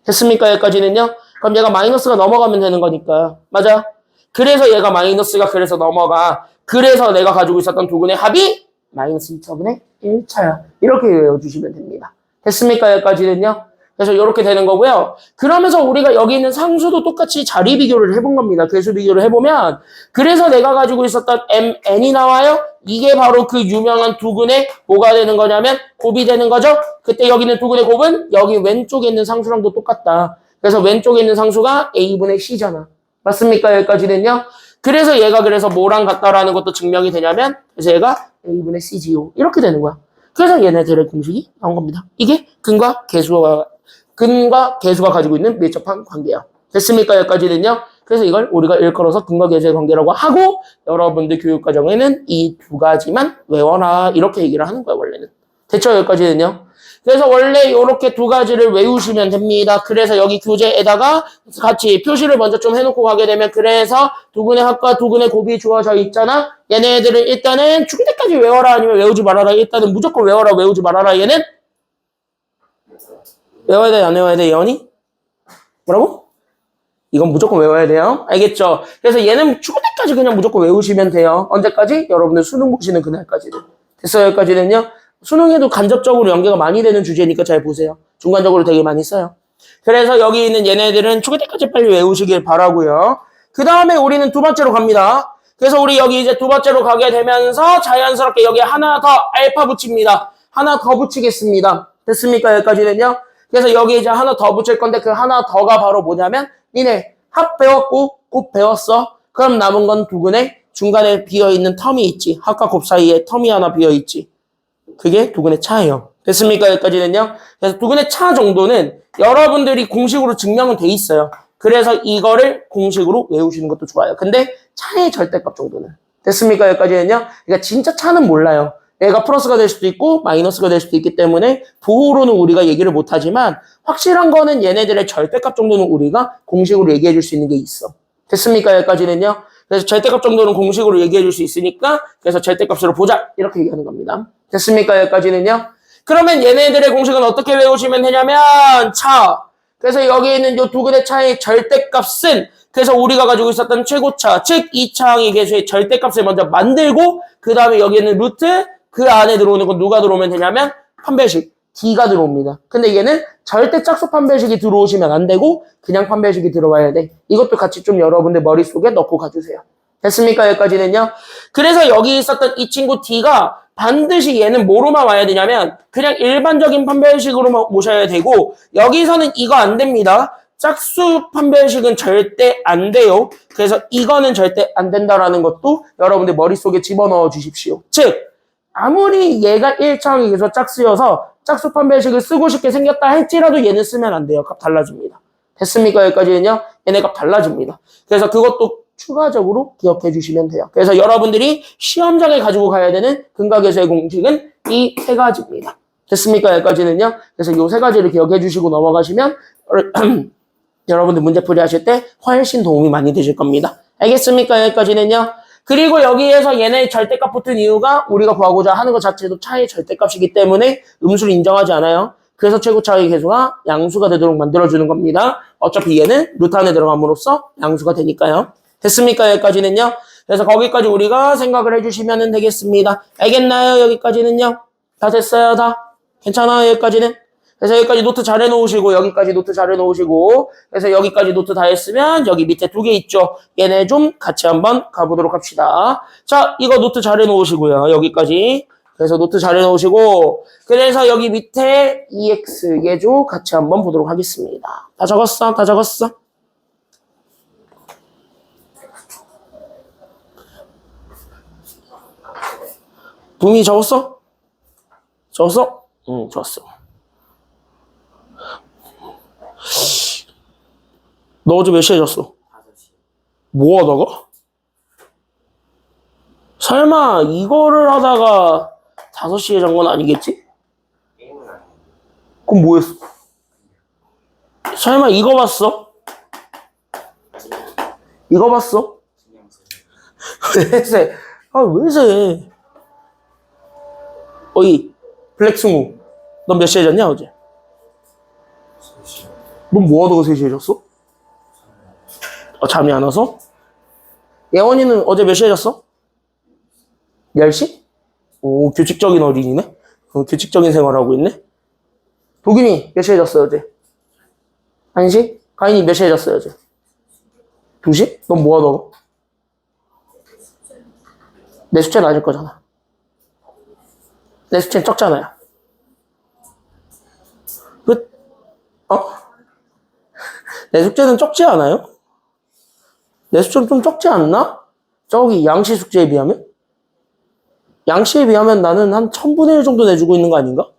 됐습니까? 여기까지는요. 그럼 얘가 마이너스가 넘어가면 되는 거니까. 맞아? 그래서 얘가 마이너스가 그래서 넘어가. 그래서 내가 가지고 있었던 두 근의 합이 마이너스 2차분의 1차야. 이렇게 외워주시면 됩니다. 됐습니까? 여기까지는요. 그래서 이렇게 되는 거고요. 그러면서 우리가 여기 있는 상수도 똑같이 자리 비교를 해본 겁니다. 개수 비교를 해보면 그래서 내가 가지고 있었던 mn이 나와요. 이게 바로 그 유명한 두 근의 뭐가 되는 거냐면 곱이 되는 거죠. 그때 여기 있는 두 근의 곱은 여기 왼쪽에 있는 상수랑도 똑같다. 그래서 왼쪽에 있는 상수가 a분의 c잖아. 맞습니까? 여기까지는요. 그래서 얘가 그래서 뭐랑 같다라는 것도 증명이 되냐면 그래서 얘가 a분의 c지요. 이렇게 되는 거야. 그래서 얘네들의 공식이 나온 겁니다. 이게 근과 개수가 가지고 있는 밀접한 관계야. 됐습니까? 여기까지는요. 그래서 이걸 우리가 일컬어서 근과 개수의 관계라고 하고 여러분들 교육과정에는 이 두 가지만 외워라 이렇게 얘기를 하는 거야 원래는. 됐죠? 여기까지는요. 그래서 원래 이렇게 두 가지를 외우시면 됩니다. 그래서 여기 교재에다가 같이 표시를 먼저 좀 해놓고 가게 되면 그래서 두 근의 합과 두 근의 곱이 주어져 있잖아. 얘네들을 일단은 죽을 때까지 외워라 아니면 외우지 말아라. 일단은 무조건 외워라 외우지 말아라. 얘는 외워야 돼, 안 외워야 돼, 예언이? 뭐라고? 이건 무조건 외워야 돼요. 알겠죠? 그래서 얘는 죽을 때까지 그냥 무조건 외우시면 돼요. 언제까지? 여러분들 수능 보시는 그날까지는. 됐어요? 여기까지는요? 수능에도 간접적으로 연계가 많이 되는 주제니까 잘 보세요. 중간적으로 되게 많이 써요. 그래서 여기 있는 얘네들은 죽을 때까지 빨리 외우시길 바라고요. 그 다음에 우리는 두 번째로 갑니다. 그래서 우리 여기 이제 두 번째로 가게 되면서 자연스럽게 여기에 하나 더 알파 붙입니다. 하나 더 붙이겠습니다. 됐습니까? 여기까지는요? 그래서 여기 이제 하나 더 붙일 건데 그 하나 더가 바로 뭐냐면 니네 합 배웠고 곱 배웠어. 그럼 남은 건 두 근의 중간에 비어있는 텀이 있지. 합과 곱 사이에 텀이 하나 비어있지. 그게 두 근의 차예요. 됐습니까? 여기까지는요. 그래서 두 근의 차 정도는 여러분들이 공식으로 증명은 돼 있어요. 그래서 이거를 공식으로 외우시는 것도 좋아요. 근데 차의 절대값 정도는. 됐습니까? 여기까지는요. 그러니까 진짜 차는 몰라요. 얘가 플러스가 될 수도 있고 마이너스가 될 수도 있기 때문에 보호로는 우리가 얘기를 못하지만 확실한 거는 얘네들의 절대값 정도는 우리가 공식으로 얘기해 줄 수 있는 게 있어. 됐습니까? 여기까지는요. 그래서 절대값 정도는 공식으로 얘기해 줄 수 있으니까 그래서 절대값으로 보자 이렇게 얘기하는 겁니다. 됐습니까? 여기까지는요. 그러면 얘네들의 공식은 어떻게 외우시면 되냐면 차. 그래서 여기 있는 이 두 근의 차의 절대값은 그래서 우리가 가지고 있었던 최고차 즉 2차항의 개수의 절대값을 먼저 만들고 그 다음에 여기 있는 루트 그 안에 들어오는 건 누가 들어오면 되냐면 판별식 D가 들어옵니다. 근데 얘는 절대 짝수 판별식이 들어오시면 안 되고 그냥 판별식이 들어와야 돼. 이것도 같이 좀 여러분들 머릿속에 넣고 가주세요. 됐습니까? 여기까지는요. 그래서 여기 있었던 이 친구 D가 반드시 얘는 뭐로만 와야 되냐면 그냥 일반적인 판별식으로 모셔야 되고 여기서는 이거 안 됩니다. 짝수 판별식은 절대 안 돼요. 그래서 이거는 절대 안 된다라는 것도 여러분들 머릿속에 집어넣어 주십시오. 즉 아무리 얘가 1차항이 계속 짝수여서 짝수 판별식을 쓰고 싶게 생겼다 할지라도 얘는 쓰면 안 돼요. 값 달라집니다. 됐습니까? 여기까지는요. 얘네 값 달라집니다. 그래서 그것도 추가적으로 기억해 주시면 돼요. 그래서 여러분들이 시험장에 가지고 가야 되는 근각에서의 공식은 이 세 가지입니다. 됐습니까? 여기까지는요. 그래서 이 세 가지를 기억해 주시고 넘어가시면 여러분들 문제풀이 하실 때 훨씬 도움이 많이 되실 겁니다. 알겠습니까? 여기까지는요. 그리고 여기에서 얘네 절대값 붙은 이유가 우리가 구하고자 하는 것 자체도 차의 절대값이기 때문에 음수를 인정하지 않아요. 그래서 최고차의 계수가 양수가 되도록 만들어주는 겁니다. 어차피 얘는 루트 안에 들어감으로써 양수가 되니까요. 됐습니까? 여기까지는요. 그래서 거기까지 우리가 생각을 해주시면 되겠습니다. 알겠나요? 여기까지는요. 다 됐어요? 다? 괜찮아요? 여기까지는? 그래서 여기까지 노트 잘 해놓으시고 여기까지 노트 잘 해놓으시고 그래서 여기까지 노트 다 했으면 여기 밑에 두 개 있죠. 얘네 좀 같이 한번 가보도록 합시다. 자, 이거 노트 잘 해놓으시고요. 여기까지. 그래서 노트 잘 해놓으시고 그래서 여기 밑에 EX 예조 같이 한번 보도록 하겠습니다. 다 적었어? 다 적었어? 붐이 적었어? 적었어? 응, 적었어. 너 어제 몇 시에 잤어? 5시. 뭐 하다가? 설마 이거를 하다가 5시에 잔 건 아니겠지? 그럼 뭐 했어? 설마 이거 봤어? 이거 봤어? 왜 세? 아, 왜 세? 어이, 블랙스무. 넌 몇 시에 잤냐, 어제? 넌 뭐 하다가 3시에 잤어? 잠이 안 와서? 예원이는 어제 몇 시에 잤어? 10시? 오, 규칙적인 어린이네? 규칙적인 생활하고 있네? 도균이 몇 시에 잤어요, 어제? 1시? 가인이 몇 시에 잤어요, 어제? 2시? 넌 뭐 하다가? 내 숙제는 아닐 거잖아. 내 숙제는 적잖아요. 내 숙제는 적지 않아요? 내 숙제는 좀 적지 않나? 저기 양시 숙제에 비하면? 양시에 비하면 나는 한 1000분의 1 정도 내주고 있는 거 아닌가?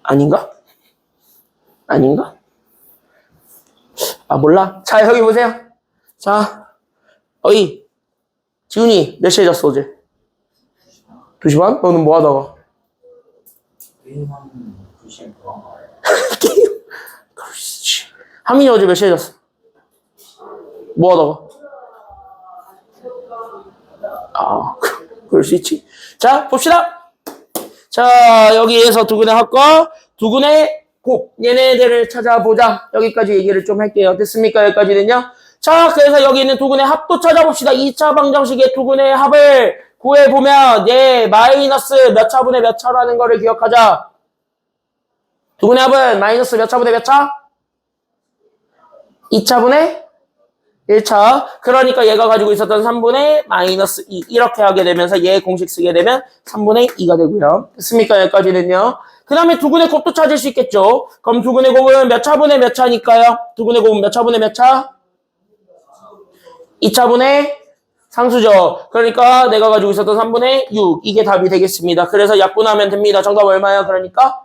아닌가? 아닌가? 아, 몰라. 자, 여기 보세요. 자, 어이, 지훈이 몇 시에 잤어, 어제? 2시 반? 너는 뭐 하다가? 게임하면 2시에 뭐한가? 게임? 그렇지. 하민이 어제 몇 시에 잤어? 뭐 하다가? 아, 그럴 수 있지. 자, 봅시다. 자, 여기에서 두근의 합과, 두근의 곱, 얘네들을 찾아보자. 여기까지 얘기를 좀 할게요. 됐습니까? 여기까지는요. 자, 그래서 여기 있는 두근의 합도 찾아봅시다. 2차 방정식의 두근의 합을 구해보면 얘 마이너스 몇 차분의 몇 차라는 거를 기억하자. 두근의 합은 마이너스 몇 차분의 몇 차? 2차분의 1차. 그러니까 얘가 가지고 있었던 3분의 마이너스 2. 이렇게 하게 되면서 얘 공식 쓰게 되면 3분의 2가 되고요. 됐습니까? 여기까지는요. 그 다음에 두근의 곱도 찾을 수 있겠죠. 그럼 두근의 곱은 몇 차분의 몇 차니까요? 두근의 곱은 몇 차분의 몇 차? 2차분의 상수죠. 그러니까 내가 가지고 있었던 3분의 6. 이게 답이 되겠습니다. 그래서 약분하면 됩니다. 정답 얼마야? 그러니까?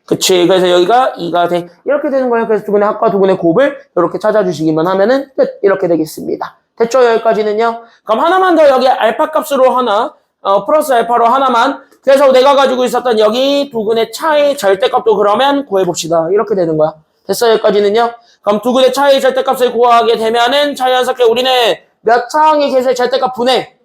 그치. 그래서 여기가 2가 돼. 이렇게 되는 거예요. 그래서 두근의 합과 두근의 곱을 이렇게 찾아주시기만 하면은 끝. 이렇게 되겠습니다. 됐죠? 여기까지는요. 그럼 하나만 더 여기 알파 값으로 하나, 플러스 알파로 하나만. 그래서 내가 가지고 있었던 여기 두근의 차의 절대값도 그러면 구해봅시다. 이렇게 되는 거야. 됐어요? 여기까지는요. 그럼 두근의 차의 절대값을 구하게 되면은 자연스럽게 우리는 몇 차항의 계수의 절대값 분해.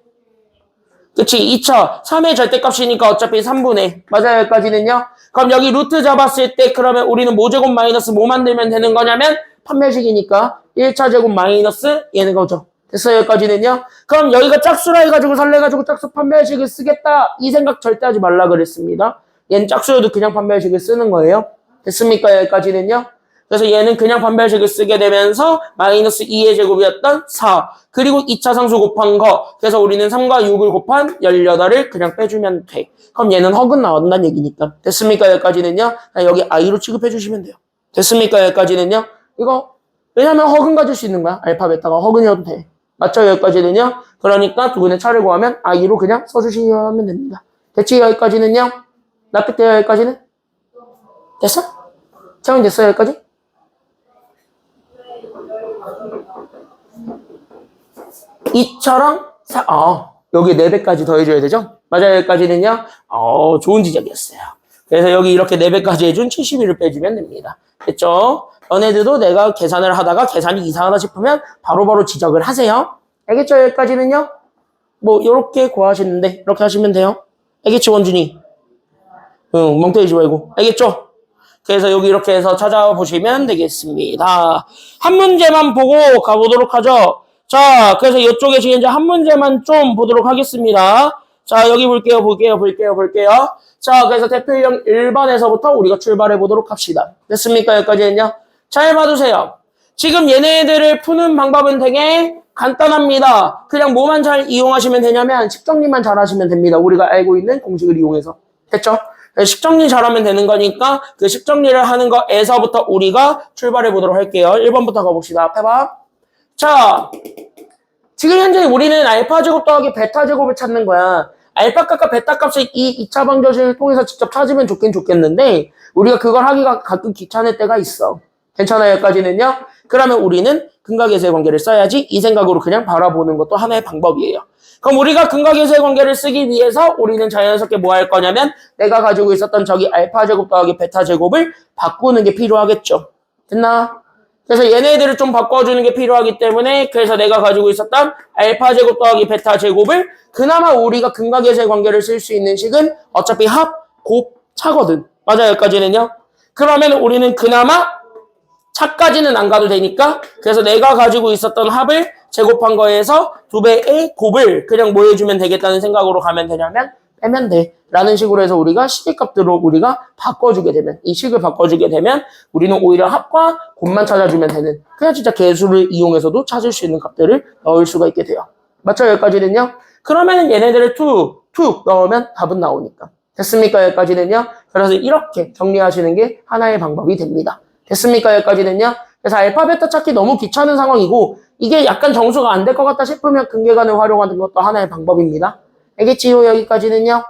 그치? 2차. 3의 절대값이니까 어차피 3분의. 맞아요? 여기까지는요. 그럼 여기 루트 잡았을 때 그러면 우리는 모제곱 마이너스 뭐 만들면 되는 거냐면 판별식이니까 1차 제곱 마이너스 얘는 거죠. 됐어요? 여기까지는요. 그럼 여기가 짝수라 해가지고 설레가지고 짝수 판별식을 쓰겠다. 이 생각 절대 하지 말라 그랬습니다. 얘는 짝수여도 그냥 판별식을 쓰는 거예요. 됐습니까? 여기까지는요. 그래서 얘는 그냥 반별식을 쓰게 되면서 마이너스 2의 제곱이었던 4. 그리고 2차 상수 곱한 거. 그래서 우리는 3과 6을 곱한 18을 그냥 빼주면 돼. 그럼 얘는 허근 나온다는 얘기니까. 됐습니까? 여기까지는요. 여기 i로 취급해 주시면 돼요. 됐습니까? 여기까지는요. 이거 왜냐면 허근 가질 수 있는 거야. 알파, 베타가 허근이어도 돼. 맞죠? 여기까지는요. 그러니까 두 분의 차를 구하면 i로 그냥 써주시면 됩니다. 됐지? 여기까지는요. 납득돼요? 여기까지는? 됐어? 정리됐어요? 여기까지? 이처럼 여기 4배까지 더해줘야 되죠? 맞아요. 여기까지는요. 좋은 지적이었어요. 그래서 여기 이렇게 4배까지 해준 71을 빼주면 됩니다. 됐죠? 너네들도 내가 계산을 하다가 계산이 이상하다 싶으면 바로바로 지적을 하세요. 알겠죠? 여기까지는요. 뭐 이렇게 구하시는데 이렇게 하시면 돼요. 알겠지 원준이? 응, 멍 때리지 말고. 알겠죠? 그래서 여기 이렇게 해서 찾아보시면 되겠습니다. 한 문제만 보고 가보도록 하죠. 자, 그래서 이쪽에 지금 이제 한 문제만 좀 보도록 하겠습니다. 자, 여기 볼게요. 자, 그래서 대표형 1번에서부터 우리가 출발해 보도록 합시다. 됐습니까? 여기까지는요. 잘 봐두세요. 지금 얘네들을 푸는 방법은 되게 간단합니다. 그냥 뭐만 잘 이용하시면 되냐면 식정리만 잘 하시면 됩니다. 우리가 알고 있는 공식을 이용해서. 됐죠? 식정리 잘하면 되는 거니까 그 식정리를 하는 거에서부터 우리가 출발해 보도록 할게요. 1번부터 가봅시다. 앞에 봐. 자, 지금 현재 우리는 알파 제곱 더하기 베타 제곱을 찾는 거야. 알파 값과 베타 값을 이 2차 방정식을 통해서 직접 찾으면 좋겠는데 우리가 그걸 하기가 가끔 귀찮을 때가 있어. 괜찮아요? 여기까지는요? 그러면 우리는 근각계수의 관계를 써야지 이 생각으로 그냥 바라보는 것도 하나의 방법이에요. 그럼 우리가 근각계수의 관계를 쓰기 위해서 우리는 자연스럽게 뭐 할 거냐면 내가 가지고 있었던 저기 알파 제곱 더하기 베타 제곱을 바꾸는 게 필요하겠죠. 됐나? 그래서 얘네들을 좀 바꿔주는 게 필요하기 때문에 그래서 내가 가지고 있었던 알파 제곱 더하기 베타 제곱을 그나마 우리가 근각계수의 관계를 쓸 수 있는 식은 어차피 합, 곱, 차거든. 맞아요, 여기까지는요. 그러면 우리는 그나마 차까지는 안 가도 되니까 그래서 내가 가지고 있었던 합을 제곱한 거에서 2배의 곱을 그냥 뭐 해주면 되겠다는 생각으로 가면 되냐면 빼면 돼. 라는 식으로 해서 우리가 시계값들로 우리가 바꿔주게 되면 이 식을 바꿔주게 되면 우리는 오히려 합과 곱만 찾아주면 되는 그냥 진짜 계수를 이용해서도 찾을 수 있는 값들을 넣을 수가 있게 돼요. 맞죠? 여기까지는요? 그러면 얘네들을 툭 넣으면 답은 나오니까. 됐습니까? 여기까지는요? 그래서 이렇게 정리하시는 게 하나의 방법이 됩니다. 됐습니까? 여기까지는요? 그래서 알파, 베타 찾기 너무 귀찮은 상황이고 이게 약간 정수가 안 될 것 같다 싶으면 근계간을 활용하는 것도 하나의 방법입니다. 알겠지요? 여기까지는요?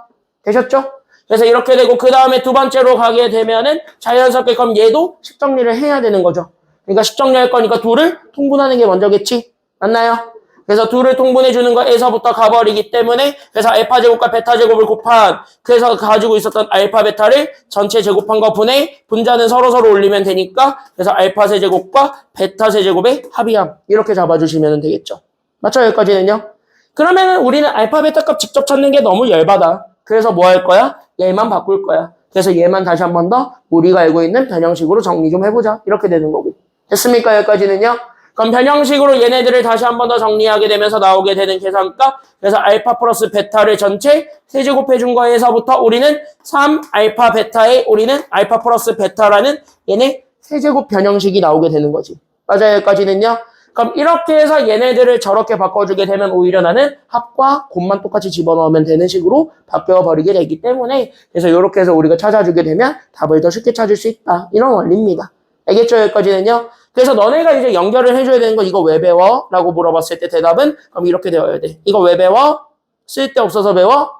되셨죠? 그래서 이렇게 되고 그 다음에 두 번째로 가게 되면은 자연스럽게 그럼 얘도 식정리를 해야 되는 거죠. 그러니까 식정리할 거니까 둘을 통분하는 게 먼저겠지? 맞나요? 그래서 둘을 통분해 주는 거에서부터 가버리기 때문에 그래서 알파 제곱과 베타 제곱을 곱한 그래서 가지고 있었던 알파 베타를 전체 제곱한 거 분해 분자는 서로 올리면 되니까 그래서 알파 세제곱과 베타 세제곱의 합이함 이렇게 잡아주시면 되겠죠. 맞죠? 여기까지는요? 그러면은 우리는 알파 베타 값 직접 찾는 게 너무 열받아. 그래서 뭐 할 거야? 얘만 바꿀 거야. 그래서 얘만 다시 한 번 더 우리가 알고 있는 변형식으로 정리 좀 해보자. 이렇게 되는 거고. 됐습니까? 여기까지는요? 그럼 변형식으로 얘네들을 다시 한 번 더 정리하게 되면서 나오게 되는 계산값. 그래서 알파 플러스 베타를 전체 세제곱해 준 거에서부터 우리는 3 알파 베타에 우리는 알파 플러스 베타라는 얘네 세제곱 변형식이 나오게 되는 거지. 맞아요? 여기까지는요? 그럼 이렇게 해서 얘네들을 저렇게 바꿔주게 되면 오히려 나는 합과 곱만 똑같이 집어넣으면 되는 식으로 바뀌어버리게 되기 때문에 그래서 이렇게 해서 우리가 찾아주게 되면 답을 더 쉽게 찾을 수 있다. 이런 원리입니다. 알겠죠? 여기까지는요? 그래서 너네가 이제 연결을 해줘야 되는 건 이거 왜 배워? 라고 물어봤을 때 대답은 그럼 이렇게 되어야 돼. 이거 왜 배워? 쓸데없어서 배워?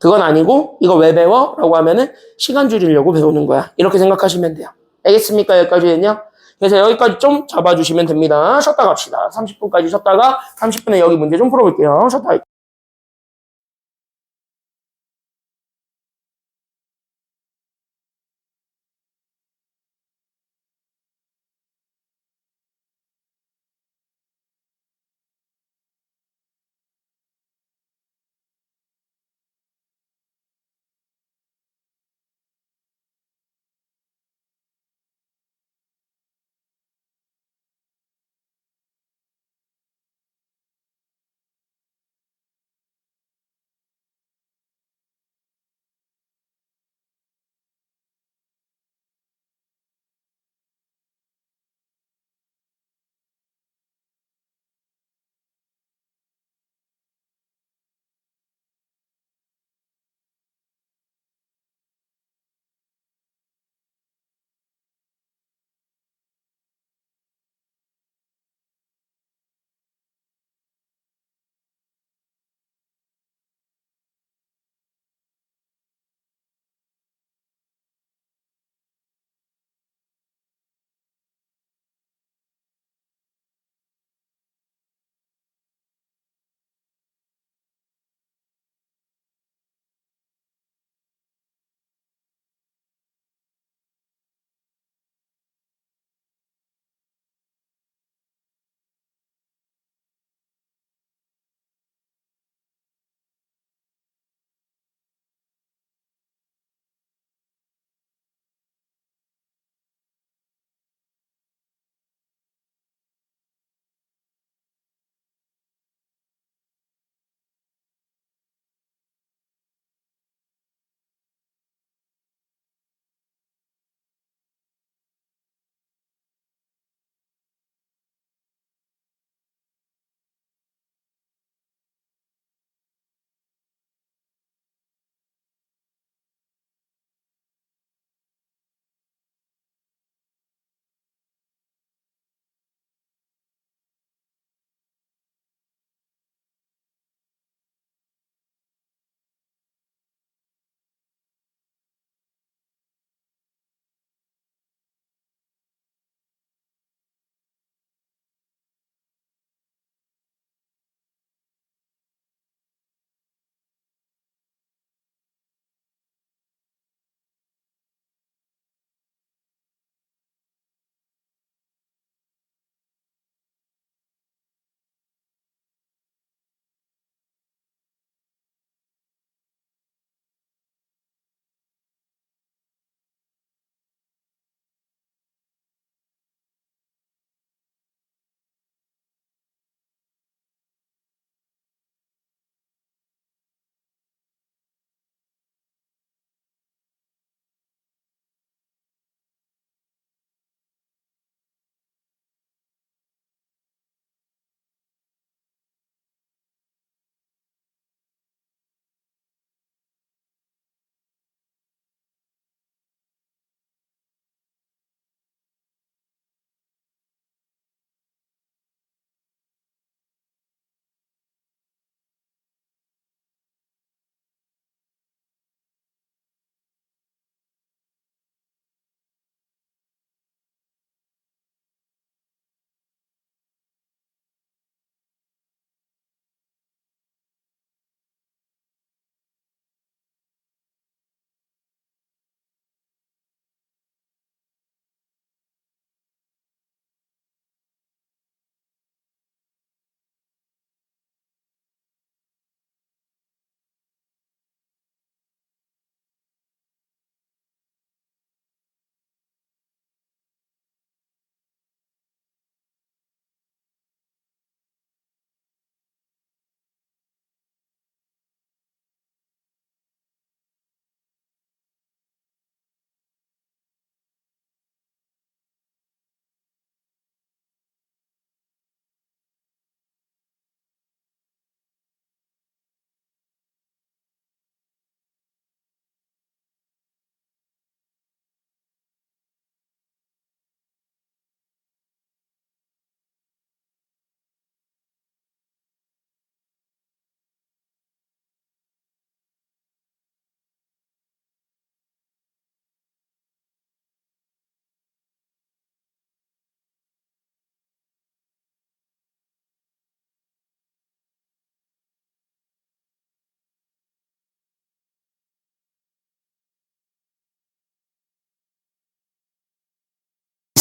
그건 아니고 이거 왜 배워? 라고 하면은 시간 줄이려고 배우는 거야. 이렇게 생각하시면 돼요. 알겠습니까? 여기까지는요? 그래서 여기까지 좀 잡아주시면 됩니다. 쉬었다 갑시다. 30분까지 쉬었다가 30분에 여기 문제 좀 풀어볼게요. 쉬었다.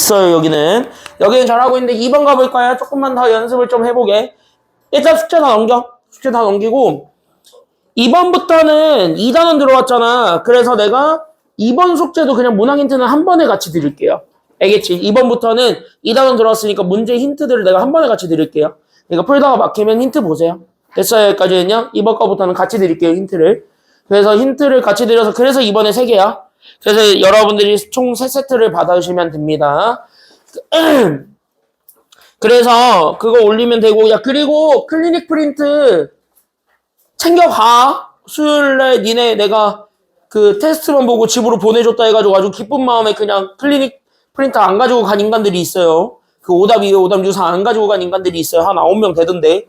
있어요, 여기는. 여기는 잘하고 있는데 2번 가볼까요? 조금만 더 연습을 좀 해보게. 일단 숙제 다 넘겨. 숙제 다 넘기고 2번부터는 2단원 들어왔잖아. 그래서 내가 2번 숙제도 그냥 문항 힌트는 한 번에 같이 드릴게요. 알겠지? 2번부터는 2단원 들어왔으니까 문제 힌트들을 내가 한 번에 같이 드릴게요. 그러니까 풀다가 막히면 힌트 보세요. 됐어요, 여기까지는요. 2번 거부터는 같이 드릴게요, 힌트를. 그래서 힌트를 같이 드려서 그래서 이번에 3개야. 그래서 여러분들이 총 3세트를 받아주시면 됩니다. 그래서 그거 올리면 되고, 야, 그리고 클리닉 프린트 챙겨가. 수요일날 니네 내가 그 테스트만 보고 집으로 보내줬다 해가지고 아주 기쁜 마음에 그냥 클리닉 프린터 안 가지고 간 인간들이 있어요. 그 오답 2, 오답 유사 안 가지고 간 인간들이 있어요. 한 9명 되던데.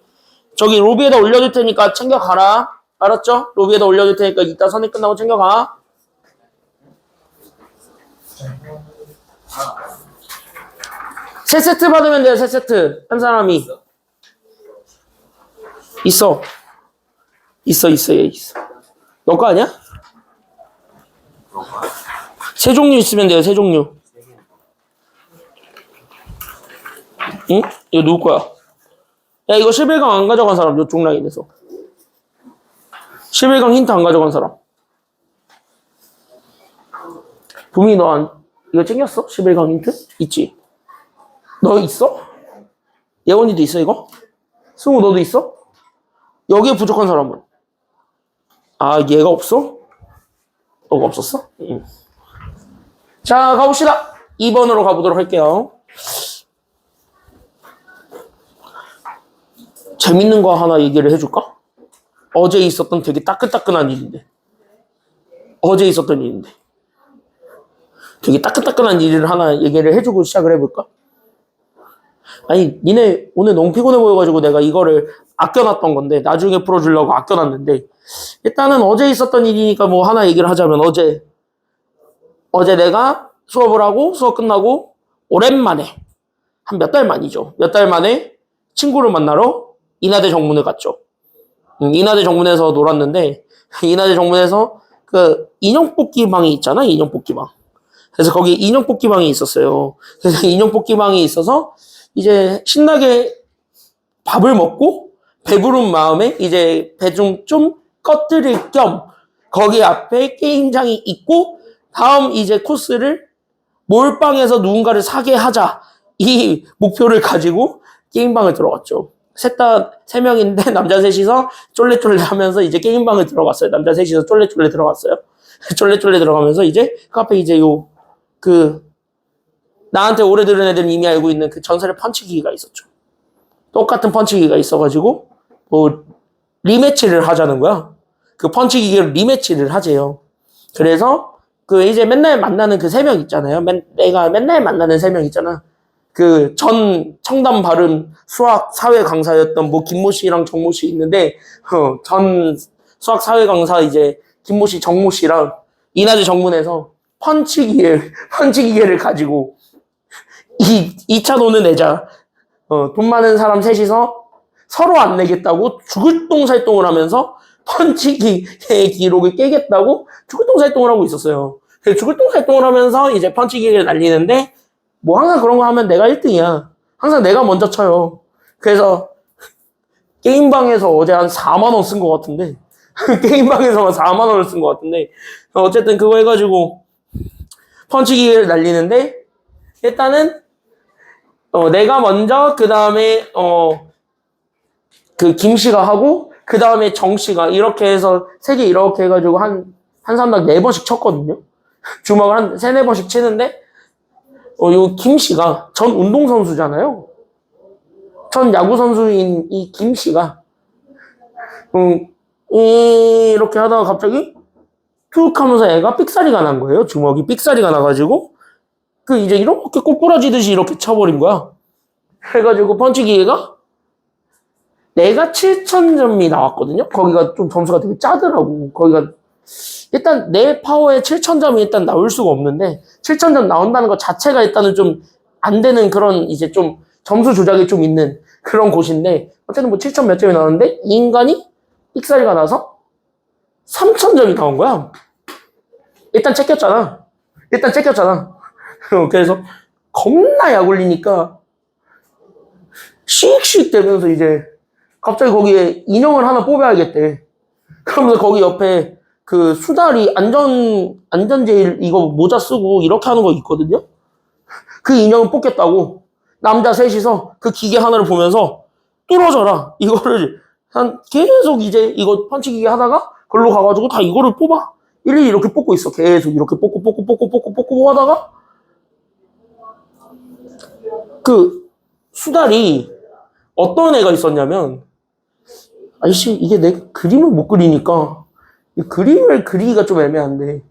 저기 로비에다 올려줄 테니까 챙겨가라. 알았죠? 로비에다 올려줄 테니까 이따 선임 끝나고 챙겨가. 세 세트 받으면 돼요. 3세트. 한 사람이. 있어. 있어, 얘 있어. 너 거 아니야? 세 종류 있으면 돼요, 세 종류. 응? 이거 누구 거야? 야, 이거 11강 안 가져간 사람, 요쪽 라인에서. 11강 힌트 안 가져간 사람. 붐이 이거 챙겼어? 11강 힌트? 있지? 너 있어? 예원이도 있어, 이거? 승우, 너도 있어? 여기에 부족한 사람은? 아, 얘가 없어? 너가 없었어? 응. 자, 가봅시다. 2번으로 가보도록 할게요. 재밌는 거 하나 얘기를 해줄까? 어제 있었던 되게 따끈따끈한 일인데. 어제 있었던 일인데. 되게 따끈따끈한 일을 하나 얘기를 해주고 시작을 해볼까? 아니, 니네 오늘 너무 피곤해 보여가지고 내가 이거를 아껴놨던 건데, 나중에 풀어주려고 아껴놨는데, 일단은 어제 있었던 일이니까 뭐 하나 얘기를 하자면 어제 내가 수업을 하고 수업 끝나고 오랜만에 한 몇 달 만이죠. 몇 달 만에 친구를 만나러 인하대 정문을 갔죠. 인하대 정문에서 놀았는데 인하대 정문에서 그 인형 뽑기 방이 있잖아. 인형 뽑기 방. 그래서 거기 인형 뽑기 방이 있었어요. 그래서 인형 뽑기 방이 있어서 이제 신나게 밥을 먹고 배부른 마음에 이제 배 좀 꺼뜨릴 겸 거기 앞에 게임장이 있고 다음 이제 코스를 몰빵해서 누군가를 사게 하자 이 목표를 가지고 게임방을 들어갔죠. 세 명인데 남자 셋이서 쫄래쫄래 하면서 이제 게임방을 들어갔어요. 남자 셋이서 쫄래쫄래 들어갔어요. 쫄래쫄래 들어가면서 이제 그 앞에 이제 나한테 오래 들은 애들은 이미 알고 있는 그 전설의 펀치기가 있었죠. 똑같은 펀치기가 있어가지고 뭐 리매치를 하자는 거야. 그 펀치기계로 리매치를 하재요. 그래서 그 이제 맨날 만나는 그 3명 있잖아요. 내가 맨날 만나는 3명 있잖아. 그 전 청담 발음 수학 사회 강사였던 뭐 김모 씨랑 정모 씨 있는데 전 수학 사회 강사 이제 김모 씨, 정모 씨랑 인하대 정문에서 펀치기계를 가지고 2차 노는 애자 돈 많은 사람 셋이서 서로 안 내겠다고 죽을 똥살똥을 하면서 펀치기의 기록을 깨겠다고 죽을 똥살똥을 하고 있었어요. 죽을 똥살똥을 하면서 이제 펀치기를 날리는데 뭐 항상 그런 거 하면 내가 1등이야. 항상 내가 먼저 쳐요. 그래서 게임방에서 어제 한 4만 원 쓴 것 같은데 게임방에서만 4만 원을 쓴 것 같은데 어쨌든 그거 해가지고 펀치기를 날리는데 일단은 내가 먼저 그 다음에 그 김씨가 하고 그 다음에 정씨가 이렇게 해서 3개 이렇게 해가지고 한 사람당 4번씩 쳤거든요. 주먹을 한 3-4번씩 치는데 요 김씨가 전 운동선수잖아요. 전 야구선수인 이 김씨가 이렇게 하다가 갑자기 툭 하면서 애가 삑사리가 난 거예요. 주먹이 삑사리가 나가지고 그 이제 이렇게 꼬꾸라지듯이 이렇게 쳐버린 거야. 해가지고 펀치기계가 내가 7,000점이 나왔거든요. 거기가 좀 점수가 되게 짜더라고. 거기가 일단 내 파워에 7,000점이 일단 나올 수가 없는데 7,000점 나온다는 것 자체가 일단은 좀 안 되는 그런 이제 좀 점수 조작이 좀 있는 그런 곳인데 어쨌든 뭐 7,000 몇 점이 나왔는데 이 인간이 삑사리가 나서 3,000점이 나온 거야. 일단 째꼈잖아. 그래서 겁나 약 올리니까 씩씩 되면서 이제 갑자기 거기에 인형을 하나 뽑아야겠대. 그러면서 거기 옆에 그 수다리 안전제일 이거 모자 쓰고 이렇게 하는 거 있거든요? 그 인형을 뽑겠다고 남자 셋이서 그 기계 하나를 보면서 뚫어져라. 이거를 계속 이제 이거 펀치기계 하다가 걸로 가가지고 다 이거를 뽑아. 일일이 이렇게 뽑고 있어. 계속 이렇게 뽑고 하다가 그 수달이 어떤 애가 있었냐면 아이씨 이게 내 그림을 못 그리니까 이 그림을 그리기가 좀 애매한데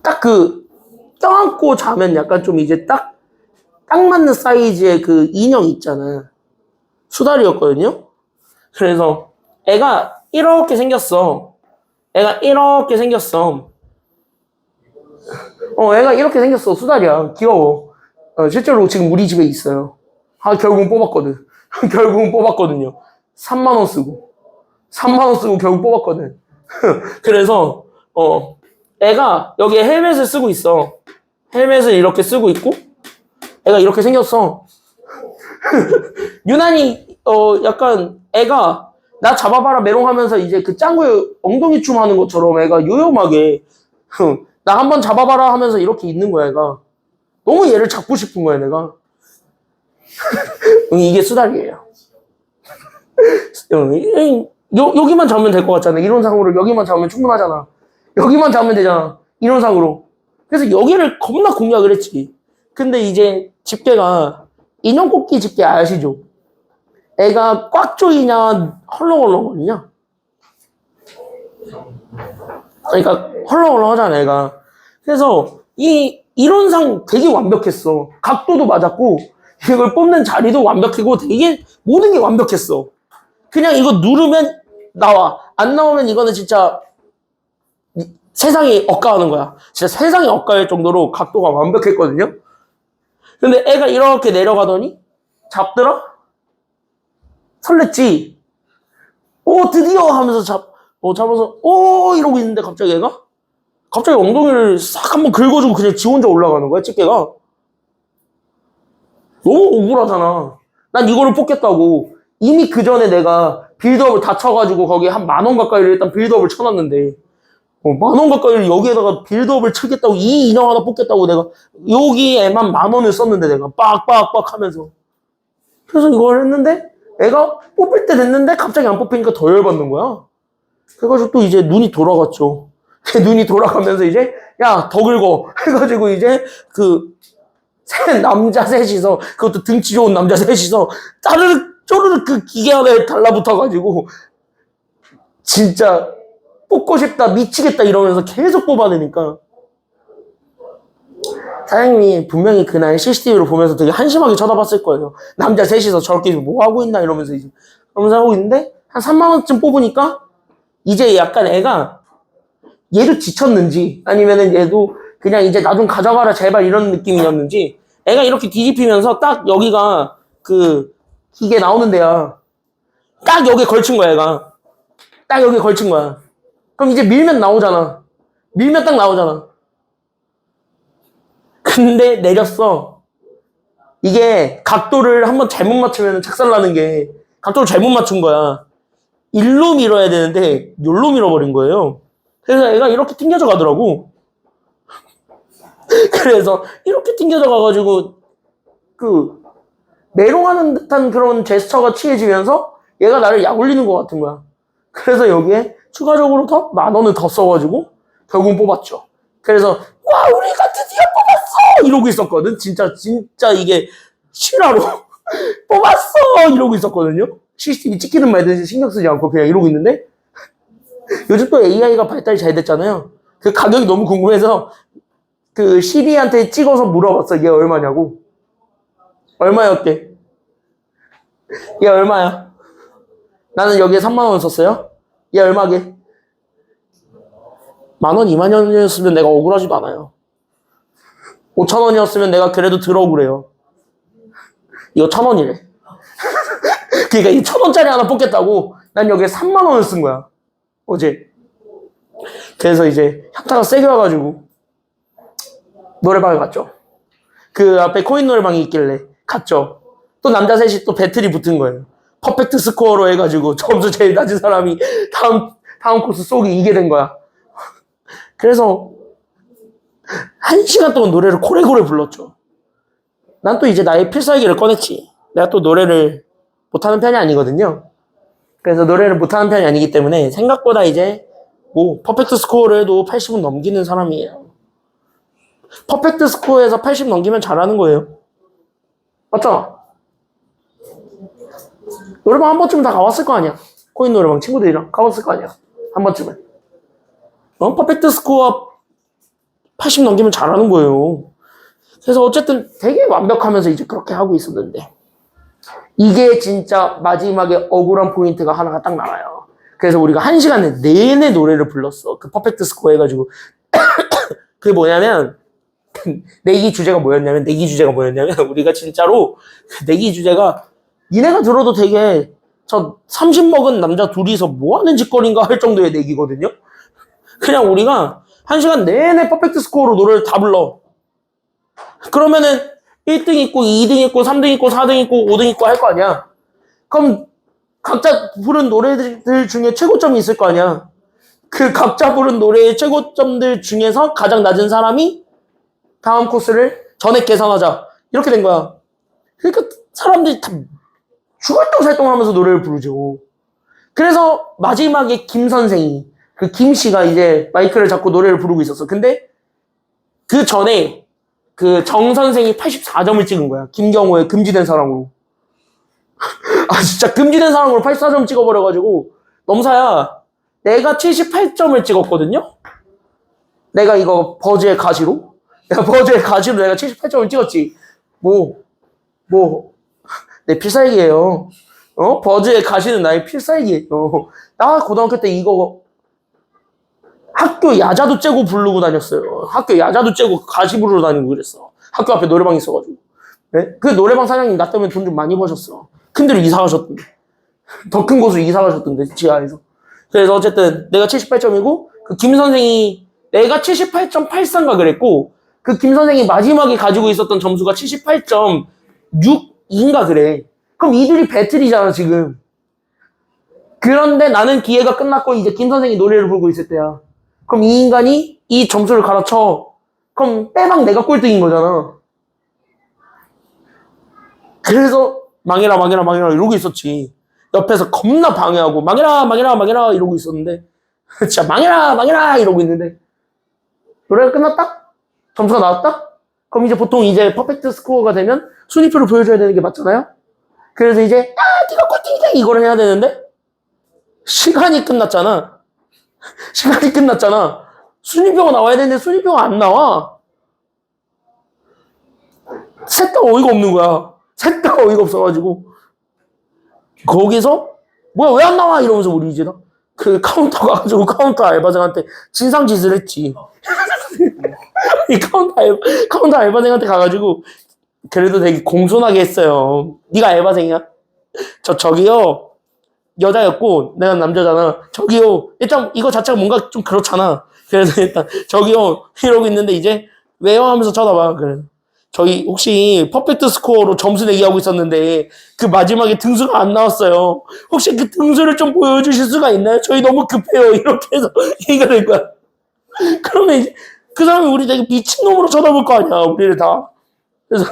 딱 그 껴안고 자면 약간 좀 이제 딱 맞는 사이즈의 그 인형 있잖아. 수달이었거든요. 그래서 애가 이렇게 생겼어. 애가 이렇게 생겼어. 수달이야. 귀여워. 실제로 지금 우리 집에 있어요. 결국은 뽑았거든. 결국은 뽑았거든요. 3만 원 쓰고 결국 뽑았거든. 그래서 애가 여기에 헬멧을 쓰고 있어. 헬멧을 이렇게 쓰고 있고 애가 이렇게 생겼어. 유난히 약간 애가 나 잡아봐라 메롱하면서 이제 그 짱구의 엉덩이 춤 하는 것처럼 애가 요염하게 나 한번 잡아봐라 하면서 이렇게 있는 거야. 애가 너무 얘를 잡고 싶은 거야 내가. 이게 수달이에요. 여기만 잡으면 될 것 같잖아. 이론상으로 여기만 잡으면 충분하잖아. 여기만 잡으면 되잖아. 이론상으로. 그래서 여기를 겁나 공략을 했지. 근데 이제 집게가 인형 뽑기 집게 아시죠? 애가 꽉 조이냐 헐렁헐렁거리냐? 그러니까 헐렁헐렁하잖아 애가. 그래서 이 이론상 되게 완벽했어. 각도도 맞았고 이걸 뽑는 자리도 완벽하고 되게 모든 게 완벽했어. 그냥 이거 누르면 나와. 안 나오면 이거는 진짜 세상이 엇가하는 거야. 진짜 세상이 엇가할 정도로 각도가 완벽했거든요. 근데 애가 이렇게 내려가더니 잡더라? 설렜지? 오 드디어 하면서 잡아서 이러고 있는데 갑자기 애가 엉덩이를 싹 한번 긁어주고 그냥 지 혼자 올라가는 거야 집게가. 너무 억울하잖아. 난 이거를 뽑겠다고 이미 그 전에 내가 빌드업을 다 쳐가지고 거기에 한 10,000원 가까이를 일단 빌드업을 쳐놨는데 10,000원 가까이를 여기에다가 빌드업을 치겠다고 이 인형 하나 뽑겠다고 내가 여기에만 10,000원을 썼는데 내가 빡빡빡 하면서 그래서 이걸 했는데 애가 뽑힐 때 됐는데 갑자기 안 뽑히니까 더 열받는 거야. 그래가지고 또 이제 눈이 돌아갔죠. 눈이 돌아가면서 이제 야 더 긁어 해가지고 이제 그 남자 셋이서 그것도 등치 좋은 남자 셋이서 짜르륵 쪼르륵 그 기계 안에 달라붙어가지고 진짜 뽑고 싶다 미치겠다 이러면서 계속 뽑아내니까 사장님이 분명히 그날 CCTV로 보면서 되게 한심하게 쳐다봤을 거예요. 남자 셋이서 저렇게 뭐 하고 있나 이러면서 이제 그러면서 하고 있는데 한 3만 원쯤 뽑으니까 이제 약간 애가 얘도 지쳤는지 아니면은 얘도 그냥 이제 나 좀 가져가라 제발 이런 느낌이었는지 애가 이렇게 뒤집히면서 딱 여기가 그 기계 나오는 데야. 딱 여기에 걸친 거야 애가. 딱 여기에 걸친 거야. 그럼 이제 밀면 나오잖아. 밀면 딱 나오잖아. 근데 내렸어. 이게 각도를 한번 잘못 맞추면 착살나는 게 각도를 잘못 맞춘 거야. 일로 밀어야 되는데 요로 밀어버린 거예요. 그래서 애가 이렇게 튕겨져 가더라고. 그래서 이렇게 튕겨져 가가지고 그 메롱하는 듯한 그런 제스처가 취해지면서 얘가 나를 약 올리는 것 같은 거야. 그래서 여기에 추가적으로 더 10,000원을 더 써가지고 결국은 뽑았죠. 그래서 와 우리가 드디어 뽑았어 이러고 있었거든. 진짜 이게 실화로 뽑았어 이러고 있었거든요. CCTV 찍히는 말든지 신경 쓰지 않고 그냥 이러고 있는데 요즘 또 AI가 발달이 잘 됐잖아요. 그 가격이 너무 궁금해서 그 시리한테 찍어서 물어봤어. 얘 얼마냐고. 얼마였대? 얘 얼마야? 나는 여기에 3만 원 썼어요. 얘 얼마게? 10,000원, 20,000원이었으면 내가 억울하지도 않아요. 5,000원이었으면 내가 그래도 덜 억울해요. 이거 1,000원이래. 그러니까 이 1,000원짜리 하나 뽑겠다고 난 여기에 3만 원을 쓴 거야. 어제. 그래서 이제 현타가 세게 와가지고 노래방에 갔죠. 그 앞에 코인 노래방이 있길래 갔죠. 또 남자 셋이 또 배틀이 붙은 거예요. 퍼펙트 스코어로 해가지고 점수 제일 낮은 사람이 다음 코스 쏘기 이게 된 거야. 그래서 1시간 동안 노래를 고래고래 불렀죠. 난 또 이제 나의 필살기를 꺼냈지. 내가 또 노래를 못하는 편이 아니거든요. 그래서 노래를 못하는 편이 아니기 때문에 생각보다 이제 뭐 퍼펙트 스코어를 해도 80은 넘기는 사람이에요. 퍼펙트 스코어에서 80 넘기면 잘하는 거예요. 맞죠? 노래방 한 번쯤 다 가봤을 거 아니야. 코인 노래방 친구들이랑 가봤을 거 아니야. 한 번쯤은. 퍼펙트 스코어 80 넘기면 잘하는 거예요. 그래서 어쨌든 되게 완벽하면서 이제 그렇게 하고 있었는데 이게 진짜 마지막에 억울한 포인트가 하나가 딱 나와요. 그래서 우리가 1시간 내내 노래를 불렀어. 그 퍼펙트 스코어 해가지고 그게 뭐냐면 내기 주제가 뭐였냐면 우리가 진짜로 내기 주제가 니네가 들어도 되게 저 30 먹은 남자 둘이서 뭐 하는 짓거리인가 할 정도의 내기거든요. 그냥 우리가 1시간 내내 퍼펙트 스코어로 노래를 다 불러. 그러면은 1등 있고 2등 있고 3등 있고 4등 있고 5등 있고 할 거 아니야. 그럼 각자 부른 노래들 중에 최고점이 있을 거 아니야. 그 각자 부른 노래의 최고점들 중에서 가장 낮은 사람이 다음 코스를 전액 계산하자. 이렇게 된 거야. 그러니까 사람들이 다 죽을똥살똥하면서 노래를 부르죠. 그래서 마지막에 김 선생이 그 김 씨가 이제 마이크를 잡고 노래를 부르고 있었어. 근데 그 전에 그 정 선생이 84점을 찍은 거야. 김경호의 금지된 사랑으로. 아 진짜 금지된 사랑으로 84점 찍어버려가지고 넘사야. 내가 78점을 찍었거든요. 내가 이거 버즈의 가시로 내가 78점을 찍었지. 내 필살기예요. 버즈의 가시는 나의 필살기예요. 나 고등학교 때 이거 학교 야자도 째고 부르고 다녔어요. 학교 야자도 째고 가시 부르러 다니고 그랬어. 학교 앞에 노래방 있어가지고. 네? 그 노래방 사장님 나 때문에 돈 좀 많이 버셨어. 큰 데로 이사 가셨던데. 더 큰 곳으로 이사 가셨던데, 지하에서. 그래서 어쨌든 내가 78점이고 그 김 선생이 내가 78.83가 그랬고 그 김 선생이 마지막에 가지고 있었던 점수가 78.62인가 그래. 그럼 이들이 배틀이잖아 지금. 그런데 나는 기회가 끝났고 이제 김 선생이 노래를 부르고 있을 때야. 그럼 이 인간이 이 점수를 갈아쳐. 그럼 빼박 내가 꼴등인 거잖아. 그래서 망해라 이러고 있었지. 옆에서 겁나 방해하고 망해라 이러고 있었는데 진짜 망해라 이러고 있는데 노래가 끝났다? 점수가 나왔다? 그럼 이제 보통 이제 퍼펙트 스코어가 되면 순위표를 보여줘야 되는 게 맞잖아요? 그래서 이제 네가 꼴등이다 이걸 해야 되는데 시간이 끝났잖아. 순위표가 나와야 되는데 순위표가 안 나와. 셋 다 어이가 없는 거야. 셋 다 어이가 없어가지고 거기서 뭐야 왜 안 나와 이러면서 우리 이제 그 카운터 가가지고 카운터 알바생한테 진상짓을 했지. 이 카운터 알바생한테 가가지고 그래도 되게 공손하게 했어요. 네가 알바생이야? 저기요 여자였고 내가 남자잖아. 저기요 일단 이거 자체가 뭔가 좀 그렇잖아. 그래서 일단 저기요 이러고 있는데 이제 왜요 하면서 쳐다봐. 그래 저희 혹시 퍼펙트 스코어로 점수 내기 하고 있었는데 그 마지막에 등수가 안 나왔어요. 혹시 그 등수를 좀 보여주실 수가 있나요? 저희 너무 급해요. 이렇게 해서 얘기가 된 거야. 그러면 이제 그 사람이 우리 되게 미친놈으로 쳐다볼 거 아니야. 우리를 다. 그래서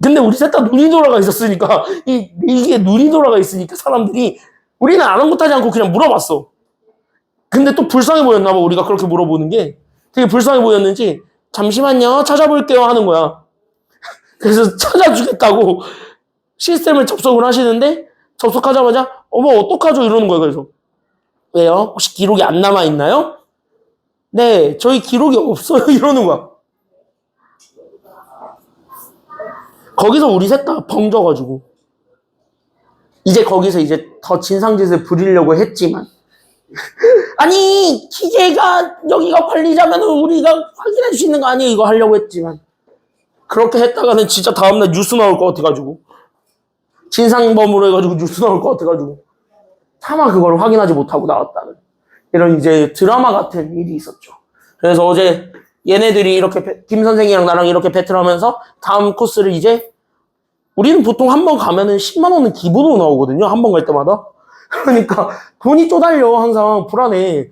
근데 우리 셋 다 눈이 돌아가 있었으니까 이게 눈이 돌아가 있으니까 사람들이 우리는 아랑곳하지 않고 그냥 물어봤어. 근데 또 불쌍해 보였나 봐. 우리가 그렇게 물어보는 게 되게 불쌍해 보였는지 잠시만요 찾아볼게요 하는 거야. 그래서 찾아주겠다고 시스템을 접속을 하시는데 접속하자마자 어머 어떡하죠 이러는 거예요. 그래서 왜요? 혹시 기록이 안 남아있나요? 네 저희 기록이 없어요 이러는 거야. 거기서 우리 셋 다 벙져가지고 이제 거기서 이제 더 진상짓을 부리려고 했지만 아니 기계가 여기가 관리자면 우리가 확인해 줄 수 있는 거 아니에요 이거 하려고 했지만 그렇게 했다가는 진짜 다음날 뉴스 나올 것 같아가지고 진상범으로 해가지고 뉴스 나올 것 같아가지고 차마 그걸 확인하지 못하고 나왔다는 이런 이제 드라마 같은 일이 있었죠. 그래서 어제 얘네들이 이렇게 김 선생이랑 나랑 이렇게 배틀하면서 다음 코스를 이제 우리는 보통 한 번 가면은 10만 원은 기본으로 나오거든요. 한 번 갈 때마다. 그러니까 돈이 쪼달려 항상 불안해.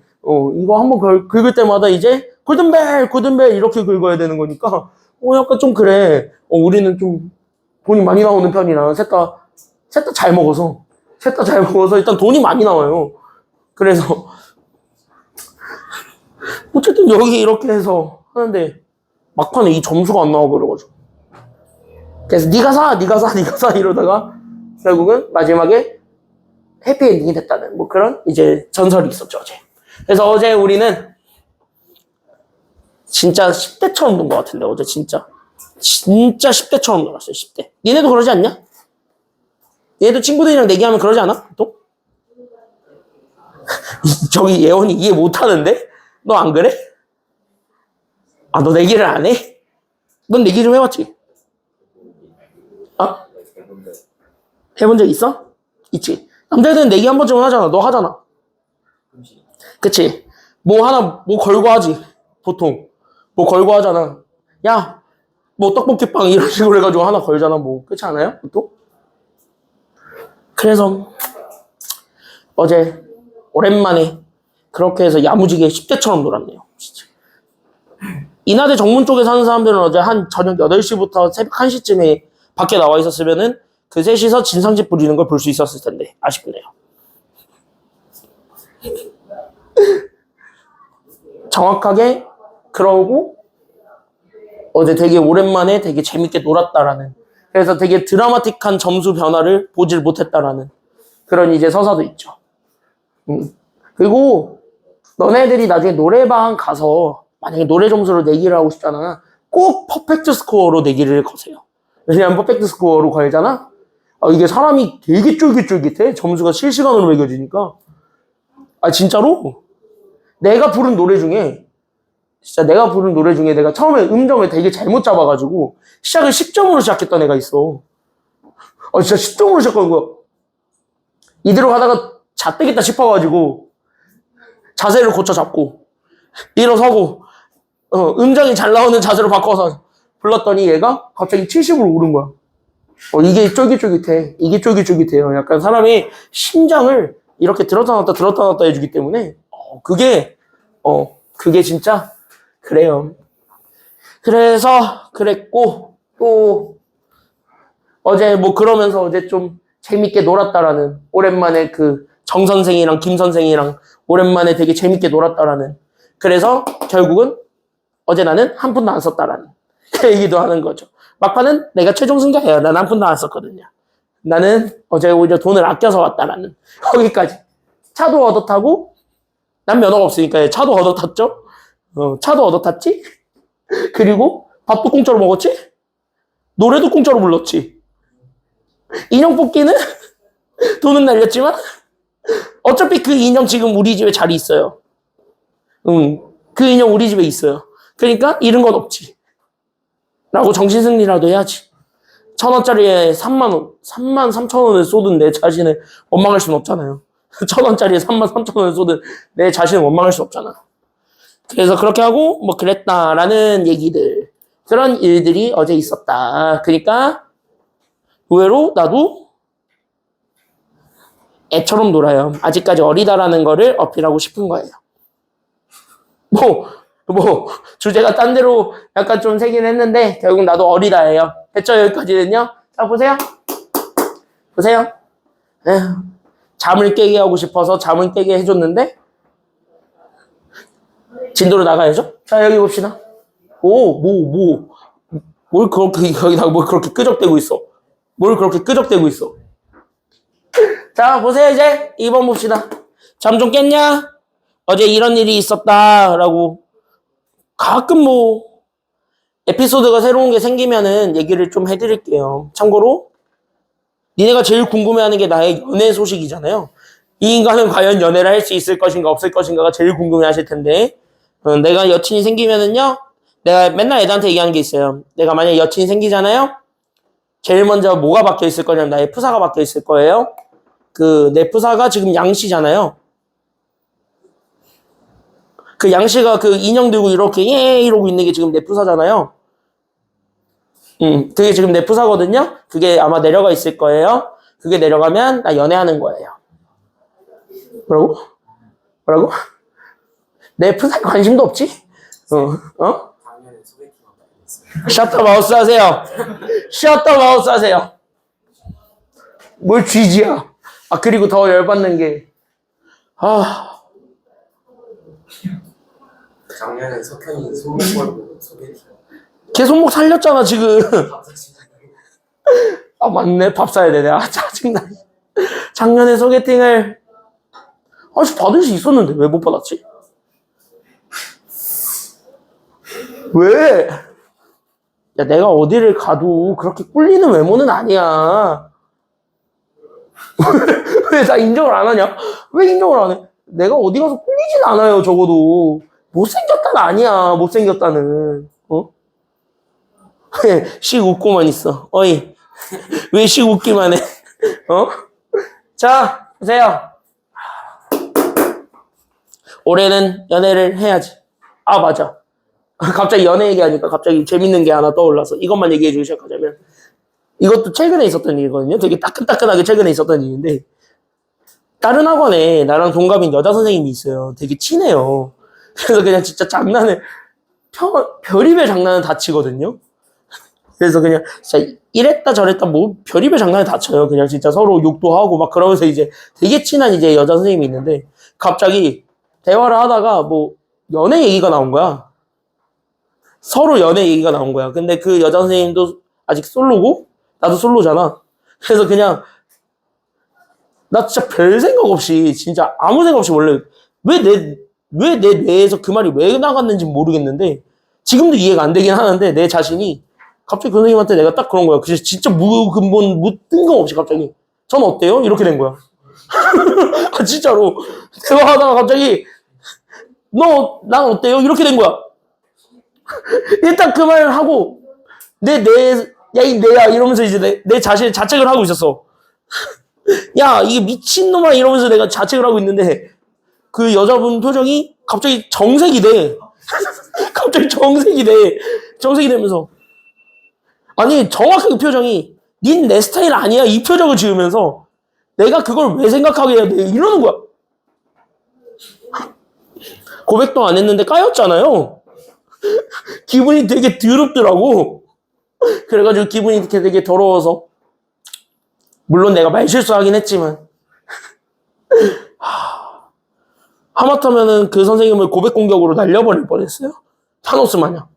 이거 한 번 긁을 때마다 이제 골든벨 이렇게 긁어야 되는 거니까 약간 좀 그래. 우리는 좀 돈이 많이 나오는 편이라 셋 다 잘 먹어서 일단 돈이 많이 나와요. 그래서 어쨌든 여기 이렇게 해서 하는데 막판에 이 점수가 안 나와 버려가지고 그래서 네가 사 이러다가 결국은 마지막에 해피엔딩이 됐다는 뭐 그런 이제 전설이 있었죠 어제. 그래서 어제 우리는 진짜 10대처럼 논 것 같은데 어제 진짜 10대처럼 놀았어요. 10대. 니네도 그러지 않냐? 얘도 친구들이랑 내기하면 그러지 않아? 또? 저기 예원이 이해 못하는데? 너 안 그래? 아, 너 내기를 안 해? 넌 내기 좀 해봤지? 아? 해본 적 있어? 있지. 남자들은 내기 한 번쯤은 하잖아. 너 하잖아. 그치? 뭐 걸고 하지. 보통. 뭐 걸고 하잖아. 야, 뭐 떡볶이빵 이런 식으로 해가지고 하나 걸잖아. 뭐. 그렇지 않아요? 보통? 그래서 어제 오랜만에 그렇게 해서 야무지게 10대처럼 놀았네요. 진짜. 인하대 정문 쪽에 사는 사람들은 어제 한 저녁 8시부터 새벽 1시쯤에 밖에 나와 있었으면은 그 셋이서 진상짓 부리는 걸 볼 수 있었을 텐데 아쉽네요. 정확하게 그러고 어제 되게 오랜만에 되게 재밌게 놀았다라는 그래서 되게 드라마틱한 점수 변화를 보질 못했다라는 그런 이제 서사도 있죠. 그리고 너네들이 나중에 노래방 가서 만약에 노래 점수로 내기를 하고 싶잖아. 꼭 퍼펙트 스코어로 내기를 거세요. 왜냐면 퍼펙트 스코어로 걸잖아. 이게 사람이 되게 쫄깃쫄깃해. 점수가 실시간으로 매겨지니까. 진짜로? 내가 부른 노래 중에 내가 처음에 음정을 되게 잘못 잡아가지고 시작을 10점으로 시작했던 애가 있어. 진짜 10점으로 시작한 거야. 이대로 가다가 잣되겠다 싶어가지고 자세를 고쳐 잡고 일어서고 음정이 잘 나오는 자세로 바꿔서 불렀더니 얘가 갑자기 70으로 오른 거야. 이게 쫄깃쫄깃해. 이게 쫄깃쫄깃해요. 약간 사람이 심장을 이렇게 들었다 놨다 해주기 때문에 그게 진짜 그래요. 그래서 그랬고 또 어제 뭐 그러면서 어제 좀 재밌게 놀았다라는 오랜만에 그 정 선생이랑 김 선생이랑 오랜만에 되게 재밌게 놀았다라는 그래서 결국은 어제 나는 한 푼도 안 썼다라는 그 얘기도 하는 거죠. 막판은 내가 최종 승자예요. 난 한 푼도 안 썼거든요. 나는 어제 오히려 돈을 아껴서 왔다라는 거기까지. 차도 얻어 타고 난 면허가 없으니까 차도 얻어 탔죠. 차도 얻어 탔지. 그리고 밥도 공짜로 먹었지. 노래도 공짜로 불렀지. 인형 뽑기는 돈은 날렸지만 어차피 그 인형 지금 우리 집에 자리 있어요. 그 인형 우리 집에 있어요. 그러니까 잃은 건 없지. 라고 정신승리라도 해야지. 1,000원짜리에 3만 3천 원을 쏟은 내 자신을 원망할 수는 없잖아요. 1,000원짜리에 3만 3천 원을 쏟은 내 자신을 원망할 수 없잖아. 그래서 그렇게 하고 뭐 그랬다라는 얘기들. 그런 일들이 어제 있었다. 그러니까 의외로 나도 애처럼 놀아요. 아직까지 어리다라는 거를 어필하고 싶은 거예요. 주제가 딴 데로 약간 좀 새긴 했는데, 결국 나도 어리다예요. 됐죠? 여기까지는요? 자, 보세요. 에휴, 잠을 깨게 하고 싶어서 잠을 깨게 해줬는데, 진도로 나가야죠? 자, 여기 봅시다. 뭘 그렇게, 여기다가 뭘 그렇게 끄적대고 있어. 자, 보세요, 이제. 2번 봅시다. 잠 좀 깼냐? 어제 이런 일이 있었다라고. 가끔 뭐, 에피소드가 새로운 게 생기면은 얘기를 좀 해드릴게요. 참고로, 니네가 제일 궁금해하는 게 나의 연애 소식이잖아요. 이 인간은 과연 연애를 할 수 있을 것인가, 없을 것인가가 제일 궁금해 하실 텐데, 내가 여친이 생기면은요, 내가 맨날 애들한테 얘기하는 게 있어요. 내가 만약에 여친이 생기잖아요? 제일 먼저 뭐가 바뀌어 있을 거냐면 나의 프사가 바뀌어 있을 거예요. 내 프사가 지금 양씨잖아요. 그 양씨가 그 인형 들고 이렇게 예 이러고 있는 게 지금 내프사잖아요. 그게 지금 내프사거든요. 그게 아마 내려가 있을 거예요. 그게 내려가면 나 연애하는 거예요. 뭐라고? 뭐라고? 내프사에 관심도 없지? 작년에 소개팅하고 다녔어요. 셔터 마우스 하세요. 셔터 마우스 하세요. 뭘 쥐지야. 아, 그리고 더 열받는 게, 작년에 석현이 소개팅 소개팅. 걔 손목 살렸잖아, 지금. 아, 맞네. 밥 사야 되네. 아, 짜증나. 작년에 소개팅을, 받을 수 있었는데, 왜 못 받았지? 왜? 야, 내가 어디를 가도 그렇게 꿀리는 외모는 아니야. 왜 나 인정을 안 하냐? 왜 인정을 안 해? 내가 어디 가서 꿀리진 않아요, 적어도. 못생겼다는 아니야, 못생겼다는. 씩 웃고만 있어. 어이, 왜 씩 웃기만 해? 자, 보세요. 올해는 연애를 해야지. 아, 맞아. 갑자기 연애 얘기하니까 갑자기 재밌는 게 하나 떠올라서 이것만 얘기해 주기 시작하자면, 이것도 최근에 있었던 일이거든요. 되게 따끈따끈하게 최근에 있었던 일인데, 다른 학원에 나랑 동갑인 여자 선생님이 있어요. 되게 친해요. 그래서 그냥 진짜 장난을, 별의별 장난을 다 치거든요. 그래서 그냥 진짜 이랬다 저랬다 뭐 별의별 장난을 다 쳐요. 그냥 진짜 서로 욕도 하고 막 그러면서 이제 되게 친한 이제 여자 선생님이 있는데, 갑자기 대화를 하다가 뭐 연애 얘기가 나온 거야. 서로 연애 얘기가 나온 거야. 근데 그 여자 선생님도 아직 솔로고 나도 솔로잖아. 그래서 그냥 나 진짜 별 생각 없이 진짜 아무 생각 없이 원래 왜 내 뇌에서 그 말이 왜 나갔는지 모르겠는데 지금도 이해가 안 되긴 하는데 내 자신이 갑자기 그 선생님한테 내가 딱 그런 거야. 그래서 진짜 무근본 뜬금없이 갑자기 전 어때요? 이렇게 된 거야. 아, 진짜로 대화하다가 갑자기 난 어때요? 이렇게 된 거야. 일단 그 말을 하고 야 이 내야 이러면서 이제 내 자신을 자책을 하고 있었어. 야 이게 미친놈아 이러면서 내가 자책을 하고 있는데 그 여자분 표정이 갑자기 정색이 돼. 갑자기 정색이 되면서 아니 정확하게 표정이 닌 내 스타일 아니야 이 표정을 지으면서 내가 그걸 왜 생각하게 해야 돼 이러는 거야. 고백도 안 했는데 까였잖아요. 기분이 되게 더럽더라고. 그래가지고 기분이 되게 더러워서 물론 내가 말실수하긴 했지만 하마터면은 그 선생님을 고백 공격으로 날려버릴 뻔했어요. 타노스 마냥.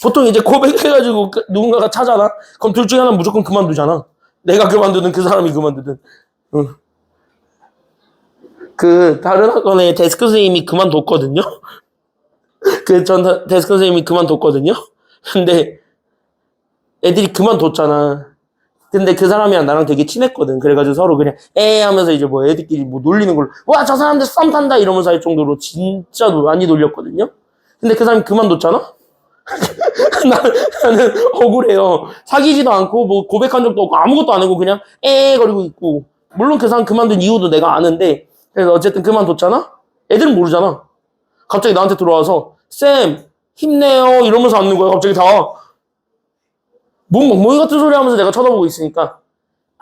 보통 이제 고백해가지고 누군가가 차잖아. 그럼 둘 중에 하나는 무조건 그만두잖아. 내가 그만두든 그 사람이 그만두든. 응. 그 다른 학원에 데스크 선생님이 그만뒀거든요. 전 데스크 선생님이 그만뒀거든요. 근데 애들이 그만뒀잖아. 근데 그 사람이랑 나랑 되게 친했거든. 그래가지고 서로 그냥 하면서 이제 뭐 애들끼리 뭐 놀리는 걸로 와 저 사람들 썸 탄다 이러면서 할 정도로 진짜 많이 놀렸거든요. 근데 그 사람이 그만뒀잖아. 나는 억울해요. 사귀지도 않고 뭐 고백한 적도 없고 아무것도 안 하고 그냥 거리고 있고 물론 그 사람 그만둔 이유도 내가 아는데 그래서 어쨌든 그만뒀잖아. 애들은 모르잖아. 갑자기 나한테 들어와서 쌤 힘내요 이러면서 앉는 거야. 갑자기 다 뭔 멍멍이 같은 소리 하면서 내가 쳐다보고 있으니까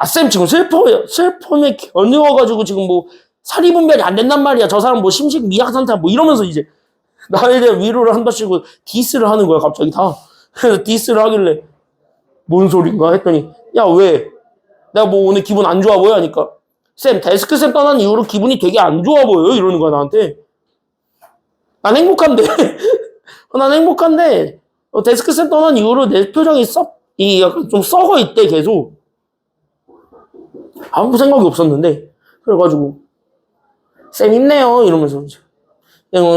쌤 지금 슬픔에 견뎌가지고 지금 뭐 사리 분별이 안 된단 말이야. 저 사람 뭐 심식 미약 상태 뭐 이러면서 이제 나에 대한 위로를 한다시고 디스를 하는 거야 갑자기 다. 그래서 디스를 하길래 뭔 소린가 했더니 야 왜? 내가 뭐 오늘 기분 안 좋아 보여? 하니까 쌤 데스크 쌤 떠난 이후로 기분이 되게 안 좋아 보여요 이러는 거야 나한테. 난 행복한데 난 행복한데 데스크 쌤 떠난 이후로 내 표정이 약간 좀 썩어 있대 계속. 아무 생각이 없었는데 그래가지고 쌤 힘내요 이러면서 이제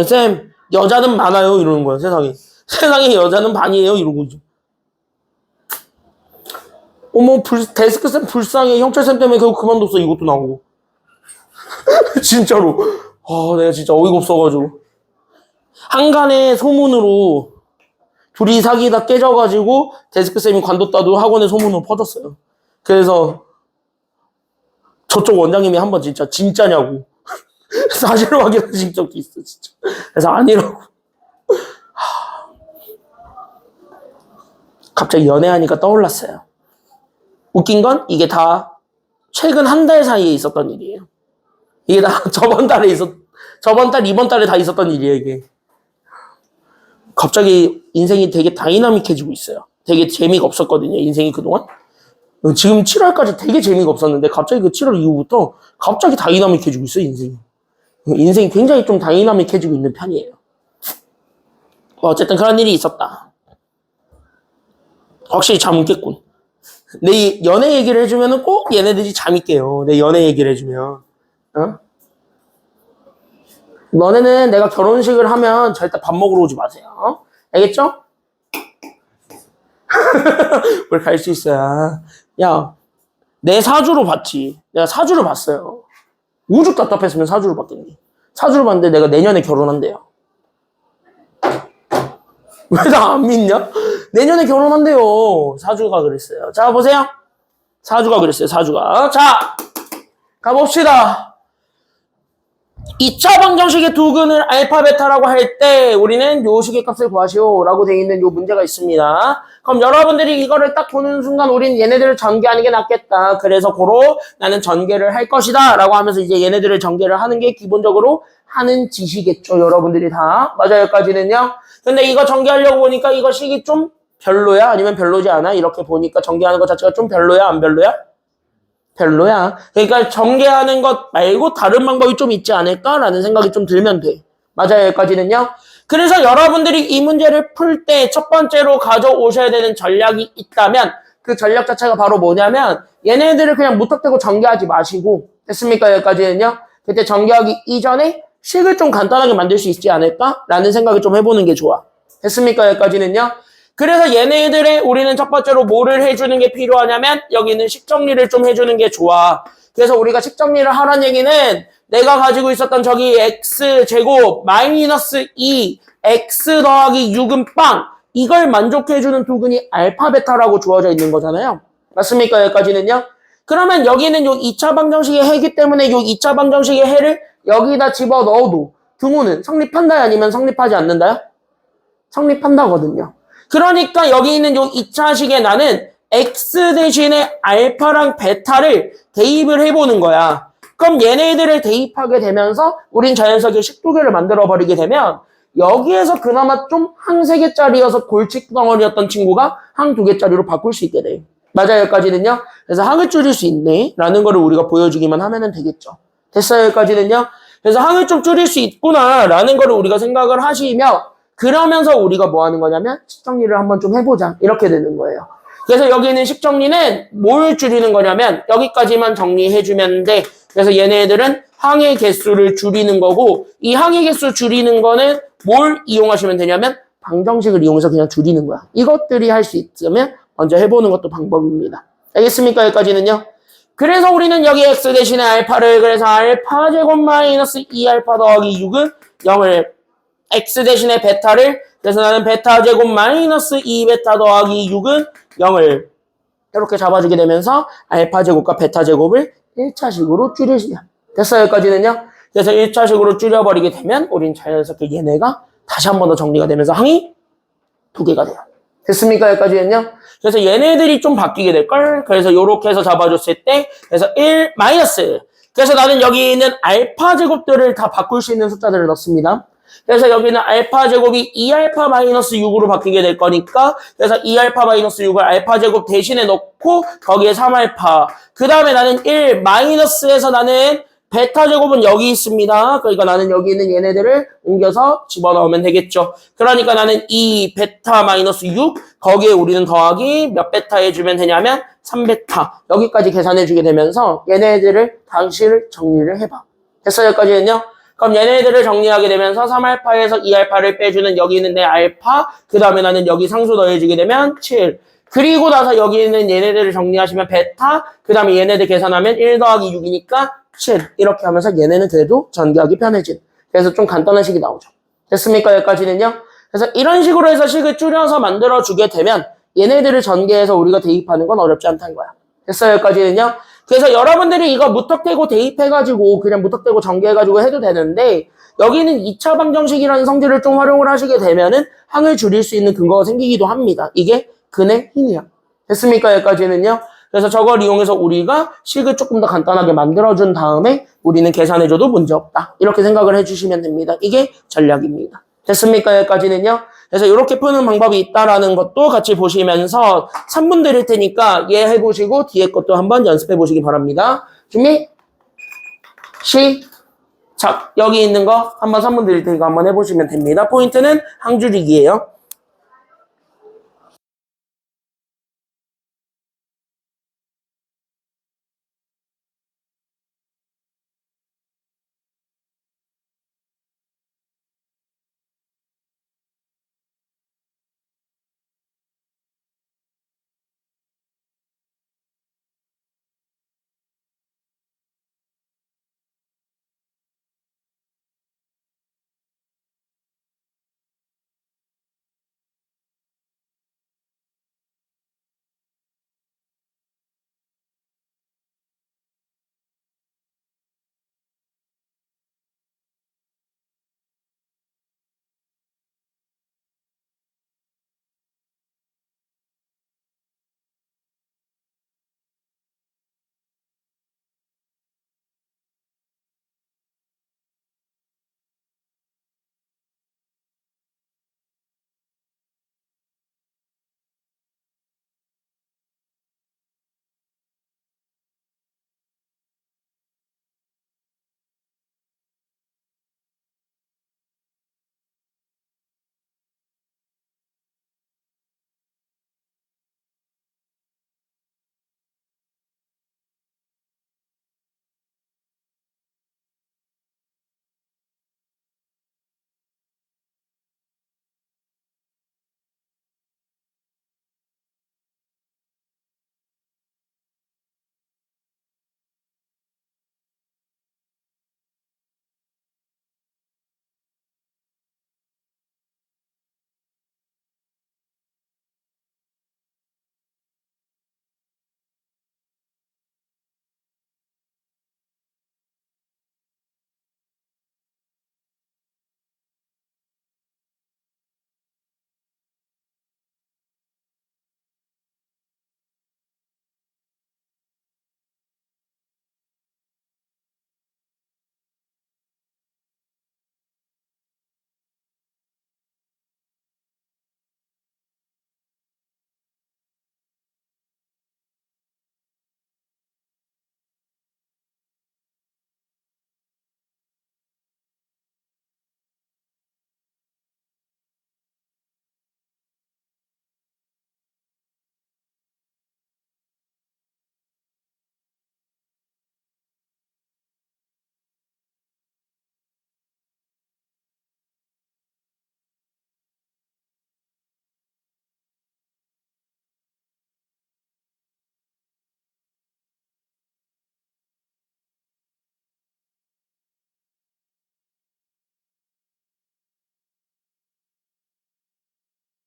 쌤 여자는 많아요 이러는 거야. 세상에 여자는 반이에요 이러고 이제. 어머 데스크 쌤 불쌍해 형철 쌤 때문에 결국 그만뒀어 이것도 나오고. 진짜로 내가 진짜 어이가 없어가지고 한간에 소문으로 둘이 사귀다 깨져가지고 데스크 쌤이 관뒀다도 학원에 소문으로 퍼졌어요. 그래서 저쪽 원장님이 한번 진짜냐고 사실을 확인하신 적도 있어, 진짜. 그래서 아니라고. 갑자기 연애하니까 떠올랐어요. 웃긴 건 이게 다 최근 한 달 사이에 있었던 일이에요. 이게 다 저번 달, 이번 달에 다 있었던 일이에요, 이게. 갑자기 인생이 되게 다이나믹해지고 있어요. 되게 재미가 없었거든요, 인생이 그동안. 지금 7월까지 되게 재미가 없었는데 갑자기 그 7월 이후부터 갑자기 다이나믹해지고 있어요, 인생이. 인생이 굉장히 좀 다이나믹해지고 있는 편이에요. 어쨌든 그런 일이 있었다. 확실히 잠 깼군. 내 연애 얘기를 해주면 꼭 얘네들이 잠이 깨요. 내 연애 얘기를 해주면. 어? 너네는 내가 결혼식을 하면 절대 밥 먹으러 오지 마세요. 어? 알겠죠? 뭘 갈 수 있어야. 야, 내 사주로 봤지. 내가 사주를 봤어요. 우죽 답답했으면 사주를 봤겠니? 사주를 봤는데 내가 내년에 결혼한대요. 왜 나 안 믿냐? 내년에 결혼한대요. 사주가 그랬어요. 자, 보세요. 사주가 그랬어요. 사주가. 자, 가봅시다. 2차 방정식의 두근을 알파, 베타라고 할 때 우리는 요 식의 값을 구하시오 라고 되어 있는 요 문제가 있습니다. 그럼 여러분들이 이거를 딱 보는 순간 우린 얘네들을 전개하는 게 낫겠다. 그래서 고로 나는 전개를 할 것이다 라고 하면서 이제 얘네들을 전개를 하는 게 기본적으로 하는 짓이겠죠. 여러분들이 다. 맞아요. 여기까지는요. 근데 이거 전개하려고 보니까 이거 식이 좀 별로야? 아니면 별로지 않아? 이렇게 보니까 전개하는 것 자체가 좀 별로야? 안 별로야? 별로야. 그러니까 전개하는 것 말고 다른 방법이 좀 있지 않을까라는 생각이 좀 들면 돼. 맞아요. 여기까지는요. 그래서 여러분들이 이 문제를 풀 때 첫 번째로 가져오셔야 되는 전략이 있다면 그 전략 자체가 바로 뭐냐면 얘네들을 그냥 무턱대고 전개하지 마시고 됐습니까? 여기까지는요. 그때 전개하기 이전에 식을 좀 간단하게 만들 수 있지 않을까라는 생각을 좀 해보는 게 좋아. 됐습니까? 여기까지는요. 그래서 얘네들의 우리는 첫 번째로 뭐를 해주는 게 필요하냐면 여기는 식 정리를 좀 해주는 게 좋아. 그래서 우리가 식 정리를 하라는 얘기는 내가 가지고 있었던 저기 x제곱 마이너스 2 x 더하기 6은 빵 이걸 만족해주는 두근이 알파 베타라고 주어져 있는 거잖아요. 맞습니까? 여기까지는요. 그러면 여기는 요 2차 방정식의 해이기 때문에 요 2차 방정식의 해를 여기다 집어넣어도 등호는 성립한다요? 아니면 성립하지 않는다요? 성립한다거든요. 그러니까 여기 있는 요 2차식에 나는 x 대신에 알파랑 베타를 대입을 해보는 거야. 그럼 얘네들을 대입하게 되면서 우린 자연스럽게 식 두 개를 만들어버리게 되면 여기에서 그나마 좀 항 3개짜리여서 골칫덩어리였던 친구가 항 2개짜리로 바꿀 수 있게 돼. 맞아요. 여기까지는요. 그래서 항을 줄일 수 있네 라는 거를 우리가 보여주기만 하면 되겠죠. 됐어요. 여기까지는요. 그래서 항을 좀 줄일 수 있구나 라는 거를 우리가 생각을 하시며 그러면서 우리가 뭐 하는 거냐면 식정리를 한번 좀 해보자 이렇게 되는 거예요. 그래서 여기 있는 식정리는 뭘 줄이는 거냐면 여기까지만 정리해주면 돼. 그래서 얘네들은 항의 개수를 줄이는 거고 이 항의 개수 줄이는 거는 뭘 이용하시면 되냐면 방정식을 이용해서 그냥 줄이는 거야. 이것들이 할 수 있으면 먼저 해보는 것도 방법입니다. 알겠습니까? 여기까지는요. 그래서 우리는 여기 x 대신에 알파를 그래서 알파 제곱 마이너스 2알파 더하기 6은 0을 x 대신에 베타를 그래서 나는 베타 제곱 마이너스 2베타 더하기 6은 0을 이렇게 잡아주게 되면서 알파 제곱과 베타 제곱을 1차식으로 줄이시냐. 됐어요. 여기까지는요. 그래서 1차식으로 줄여버리게 되면 우린 자연스럽게 얘네가 다시 한 번 더 정리가 되면서 항이 2개가 돼요. 됐습니까? 여기까지는요. 그래서 얘네들이 좀 바뀌게 될걸. 그래서 요렇게 해서 잡아줬을 때 그래서 1 마이너스 그래서 나는 여기 있는 알파 제곱들을 다 바꿀 수 있는 숫자들을 넣습니다. 그래서 여기는 알파 제곱이 2알파 마이너스 6으로 바뀌게 될 거니까 그래서 2알파 마이너스 6을 알파 제곱 대신에 넣고 거기에 3알파 그 다음에 나는 1 마이너스에서 나는 베타 제곱은 여기 있습니다. 그러니까 나는 여기 있는 얘네들을 옮겨서 집어넣으면 되겠죠. 그러니까 나는 2 베타 마이너스 6 거기에 우리는 더하기 몇 베타 해주면 되냐면 3베타 여기까지 계산해주게 되면서 얘네들을 다시 정리를 해봐. 됐어요? 여기까지는요. 그럼 얘네들을 정리하게 되면서 3알파에서 2알파를 빼주는 여기 있는 내 알파 그 다음에 나는 여기 상수 더해주게 되면 7 그리고 나서 여기 있는 얘네들을 정리하시면 베타 그 다음에 얘네들 계산하면 1 더하기 6이니까 7 이렇게 하면서 얘네는 그래도 전개하기 편해진 그래서 좀 간단한 식이 나오죠. 됐습니까? 여기까지는요. 그래서 이런 식으로 해서 식을 줄여서 만들어주게 되면 얘네들을 전개해서 우리가 대입하는 건 어렵지 않다는 거야. 됐어요? 여기까지는요. 그래서 여러분들이 이거 무턱대고 대입해가지고 그냥 무턱대고 전개해가지고 해도 되는데 여기는 2차 방정식이라는 성질을 좀 활용을 하시게 되면은 항을 줄일 수 있는 근거가 생기기도 합니다. 이게 근의 힘이야. 됐습니까? 여기까지는요. 그래서 저걸 이용해서 우리가 식을 조금 더 간단하게 만들어준 다음에 우리는 계산해줘도 문제없다. 이렇게 생각을 해주시면 됩니다. 이게 전략입니다. 됐습니까? 여기까지는요. 그래서 이렇게 푸는 방법이 있다라는 것도 같이 보시면서 3분 드릴 테니까 얘 해보시고 뒤에 것도 한번 연습해 보시기 바랍니다. 준비? 시작. 여기 있는 거 한번 3분 드릴 테니까 한번 해보시면 됩니다. 포인트는 항줄이기예요.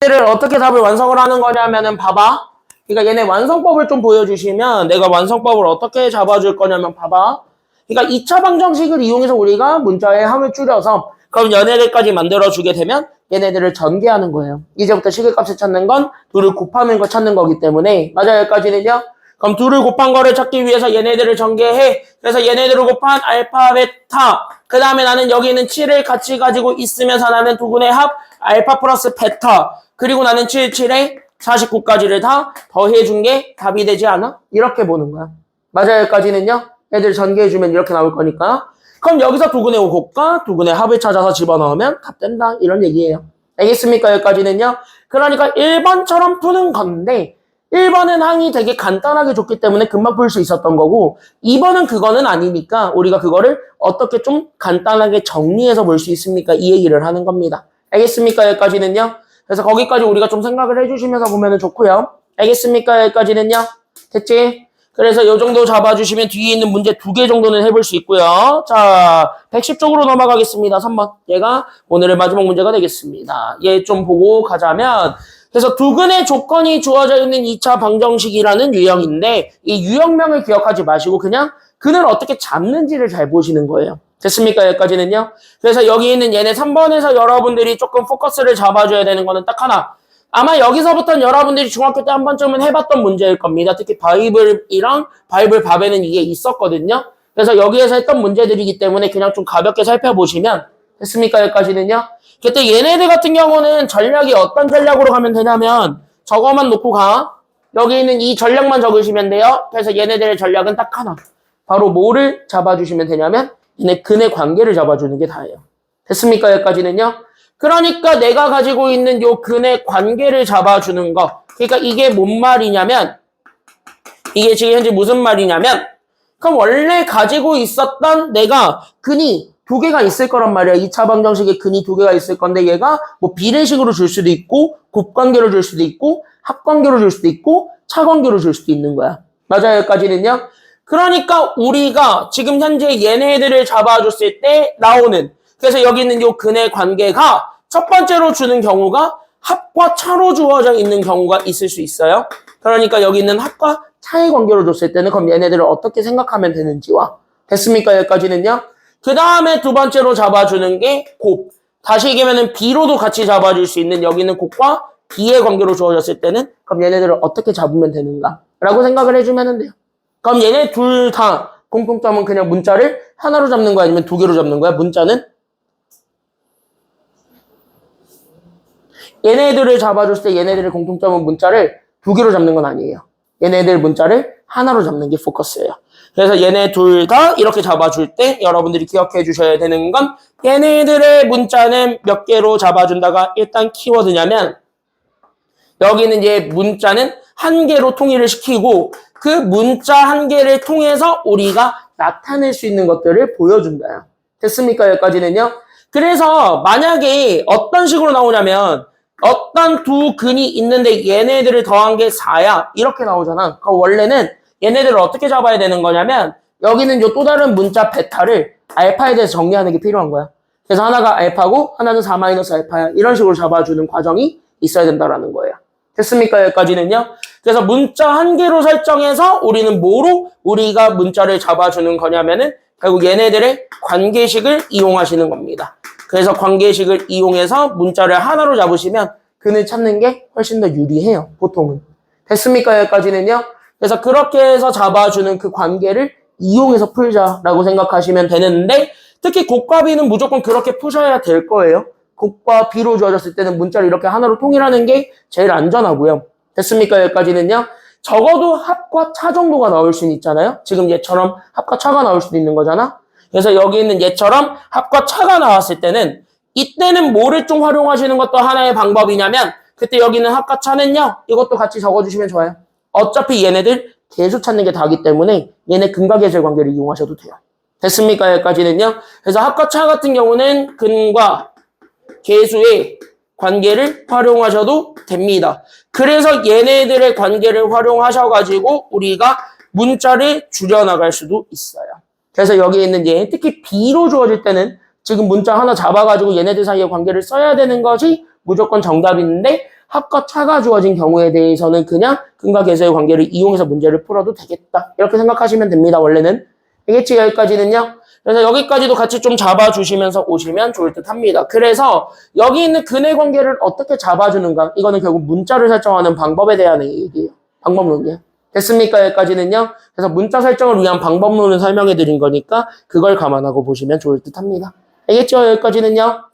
얘를 어떻게 답을 완성을 하는 거냐면은 봐봐. 그러니까 얘네 완성법을 좀 보여주시면 내가 완성법을 어떻게 잡아줄 거냐면 봐봐. 그러니까 2차 방정식을 이용해서 우리가 문자의 함을 줄여서 그럼 얘네들까지 만들어주게 되면 얘네들을 전개하는 거예요. 이제부터 식의 값을 찾는 건 둘을 곱하는 거 찾는 거기 때문에 맞아요. 여기까지는요. 그럼 둘을 곱한 거를 찾기 위해서 얘네들을 전개해. 그래서 얘네들을 곱한 알파, 베타. 그 다음에 나는 여기 있는 7을 같이 가지고 있으면서 나는 두근의 합 알파 플러스 베타. 그리고 나는 7, 7에 49까지를 다 더해준 게 답이 되지 않아? 이렇게 보는 거야. 맞아요. 여기까지는요. 애들 전개해주면 이렇게 나올 거니까. 그럼 여기서 두근의 곱과 두근의 합을 찾아서 집어넣으면 답 된다. 이런 얘기예요. 알겠습니까? 여기까지는요. 그러니까 1번처럼 푸는 건데 1번은 항이 되게 간단하게 줬기 때문에 금방 풀 수 있었던 거고 2번은 그거는 아니니까 우리가 그거를 어떻게 좀 간단하게 정리해서 볼 수 있습니까? 이 얘기를 하는 겁니다. 알겠습니까? 여기까지는요. 그래서 거기까지 우리가 좀 생각을 해주시면서 보면 좋고요. 알겠습니까? 여기까지는요. 됐지? 그래서 이 정도 잡아주시면 뒤에 있는 문제 2개 정도는 해볼 수 있고요. 자, 110쪽으로 넘어가겠습니다. 3번. 얘가 오늘의 마지막 문제가 되겠습니다. 얘 좀 보고 가자면 그래서 두근의 조건이 주어져 있는 2차 방정식이라는 유형인데 이 유형명을 기억하지 마시고 그냥 근을 어떻게 잡는지를 잘 보시는 거예요. 됐습니까? 여기까지는요. 그래서 여기 있는 얘네 3번에서 여러분들이 조금 포커스를 잡아줘야 되는 거는 딱 하나. 아마 여기서부터는 여러분들이 중학교 때 한 번쯤은 해봤던 문제일 겁니다. 특히 바이블이랑 바이블 밥에는 이게 있었거든요. 그래서 여기에서 했던 문제들이기 때문에 그냥 좀 가볍게 살펴보시면 됐습니까? 여기까지는요. 그때 얘네들 같은 경우는 전략이 어떤 전략으로 가면 되냐면 저거만 놓고 가. 여기 있는 이 전략만 적으시면 돼요. 그래서 얘네들의 전략은 딱 하나. 바로 뭐를 잡아주시면 되냐면 얘네 근의 관계를 잡아주는 게 다예요. 됐습니까? 여기까지는요. 그러니까 내가 가지고 있는 요 근의 관계를 잡아주는 거. 그러니까 이게 뭔 말이냐면 이게 지금 현재 무슨 말이냐면 그럼 원래 가지고 있었던 내가 근이 두 개가 있을 거란 말이야. 2차 방정식에 근이 두 개가 있을 건데 얘가 뭐 비례식으로 줄 수도 있고 곱관계로 줄 수도 있고 합관계로 줄 수도 있고 차관계로 줄 수도 있는 거야. 맞아요. 여기까지는요. 그러니까 우리가 지금 현재 얘네들을 잡아줬을 때 나오는 그래서 여기 있는 요 근의 관계가 첫 번째로 주는 경우가 합과 차로 주어져 있는 경우가 있을 수 있어요. 그러니까 여기 있는 합과 차의 관계로 줬을 때는 그럼 얘네들을 어떻게 생각하면 되는지와 됐습니까? 여기까지는요. 그 다음에 두 번째로 잡아주는 게 곱. 다시 얘기하면 B로도 같이 잡아줄 수 있는 여기 있는 곱과 B의 관계로 주어졌을 때는 그럼 얘네들을 어떻게 잡으면 되는가? 라고 생각을 해주면 돼요. 그럼 얘네 둘 다 공통점은 그냥 문자를 하나로 잡는 거야? 아니면 두 개로 잡는 거야? 문자는? 얘네들을 잡아줬을 때 얘네들의 공통점은 문자를 두 개로 잡는 건 아니에요. 얘네들 문자를 하나로 잡는 게 포커스예요. 그래서 얘네 둘 다 이렇게 잡아줄 때 여러분들이 기억해 주셔야 되는 건 얘네들의 문자는 몇 개로 잡아준다가 일단 키워드냐면 여기는 얘 문자는 한 개로 통일을 시키고 그 문자 한 개를 통해서 우리가 나타낼 수 있는 것들을 보여준다요. 됐습니까? 여기까지는요. 그래서 만약에 어떤 식으로 나오냐면 어떤 두 근이 있는데 얘네들을 더한 게 4야. 이렇게 나오잖아. 그럼 원래는 얘네들을 어떻게 잡아야 되는 거냐면 여기는 요 또 다른 문자 베타를 알파에 대해서 정리하는 게 필요한 거야. 그래서 하나가 알파고 하나는 4-알파야. 이런 식으로 잡아주는 과정이 있어야 된다라는 거예요. 됐습니까? 여기까지는요. 그래서 문자 한 개로 설정해서 우리는 뭐로 우리가 문자를 잡아주는 거냐면은 결국 얘네들의 관계식을 이용하시는 겁니다. 그래서 관계식을 이용해서 문자를 하나로 잡으시면 근을 찾는 게 훨씬 더 유리해요. 보통은. 됐습니까? 여기까지는요. 그래서 그렇게 해서 잡아주는 그 관계를 이용해서 풀자라고 생각하시면 되는데 특히 곱과 비는 무조건 그렇게 푸셔야 될 거예요. 곱과 비로 주어졌을 때는 문자를 이렇게 하나로 통일하는 게 제일 안전하고요. 됐습니까? 여기까지는요. 적어도 합과 차 정도가 나올 수는 있잖아요. 지금 얘처럼 합과 차가 나올 수도 있는 거잖아. 그래서 여기 있는 얘처럼 합과 차가 나왔을 때는 이때는 뭐를 좀 활용하시는 것도 하나의 방법이냐면 그때 여기 있는 합과 차는요. 이것도 같이 적어주시면 좋아요. 어차피 얘네들 개수 찾는 게 다기 때문에 얘네 근과 계수의 관계를 이용하셔도 돼요. 됐습니까? 여기까지는요. 그래서 합과 차 같은 경우는 근과 계수의 관계를 활용하셔도 됩니다. 그래서 얘네들의 관계를 활용하셔가지고 우리가 문자를 줄여나갈 수도 있어요. 그래서 여기 있는 얘 특히 B로 주어질 때는 지금 문자 하나 잡아가지고 얘네들 사이의 관계를 써야 되는 것이 무조건 정답인데 합과 차가 주어진 경우에 대해서는 그냥 근과 계수의 관계를 이용해서 문제를 풀어도 되겠다. 이렇게 생각하시면 됩니다. 원래는. 알겠지? 여기까지는요. 그래서 여기까지도 같이 좀 잡아주시면서 오시면 좋을 듯 합니다. 그래서 여기 있는 근의 관계를 어떻게 잡아주는가? 이거는 결국 문자를 설정하는 방법에 대한 얘기예요. 방법론이에요. 됐습니까? 여기까지는요. 그래서 문자 설정을 위한 방법론을 설명해 드린 거니까 그걸 감안하고 보시면 좋을 듯 합니다. 알겠죠? 여기까지는요.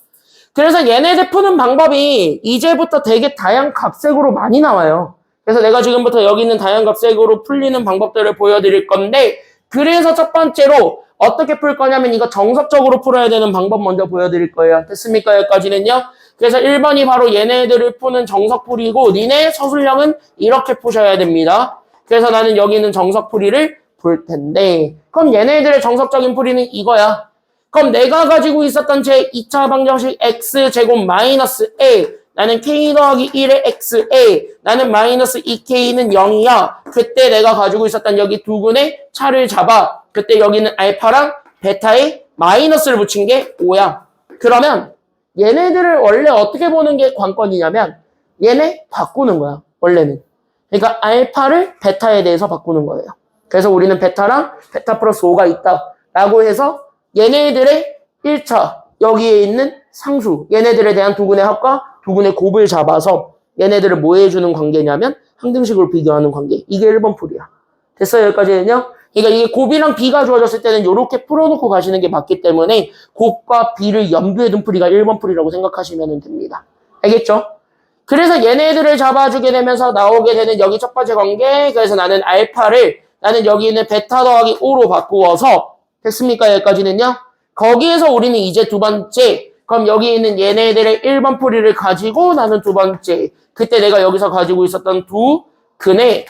그래서 얘네들 푸는 방법이 이제부터 되게 다양각색으로 많이 나와요. 그래서 내가 지금부터 여기 있는 다양각색으로 풀리는 방법들을 보여드릴 건데 그래서 첫 번째로 어떻게 풀 거냐면 이거 정석적으로 풀어야 되는 방법 먼저 보여드릴 거예요. 됐습니까? 여기까지는요. 그래서 1번이 바로 얘네들을 푸는 정석풀이고 니네 서술형은 이렇게 푸셔야 됩니다. 그래서 나는 여기 있는 정석풀이를 볼 텐데 그럼 얘네들의 정석적인 풀이는 이거야. 그럼 내가 가지고 있었던 제 2차 방정식 x제곱 마이너스 a 나는 k 더하기 1의 xa 나는 마이너스 2k는 0이야. 그때 내가 가지고 있었던 여기 두 근의 차를 잡아. 그때 여기는 알파랑 베타에 마이너스를 붙인 게 5야. 그러면 얘네들을 원래 어떻게 보는 게 관건이냐면 얘네 바꾸는 거야. 원래는. 그러니까 알파를 베타에 대해서 바꾸는 거예요. 그래서 우리는 베타랑 베타 플러스 5가 있다. 라고 해서 얘네들의 1차 여기에 있는 상수 얘네들에 대한 두근의 합과 두근의 곱을 잡아서 얘네들을 뭐 해주는 관계냐면 항등식으로 비교하는 관계. 이게 1번 풀이야. 됐어요? 여기까지는요? 그러니까 이게 곱이랑 비가 주어졌을 때는 이렇게 풀어놓고 가시는 게 맞기 때문에 곱과 비를 염두에 둔 풀이가 1번 풀이라고 생각하시면 됩니다. 알겠죠? 그래서 얘네들을 잡아주게 되면서 나오게 되는 여기 첫 번째 관계. 그래서 나는 알파를 나는 여기 있는 베타 더하기 5로 바꾸어서 됐습니까? 여기까지는요? 거기에서 우리는 이제 두 번째 그럼 여기 있는 얘네들의 1번 풀이를 가지고 나는 두 번째 그때 내가 여기서 가지고 있었던 두 근의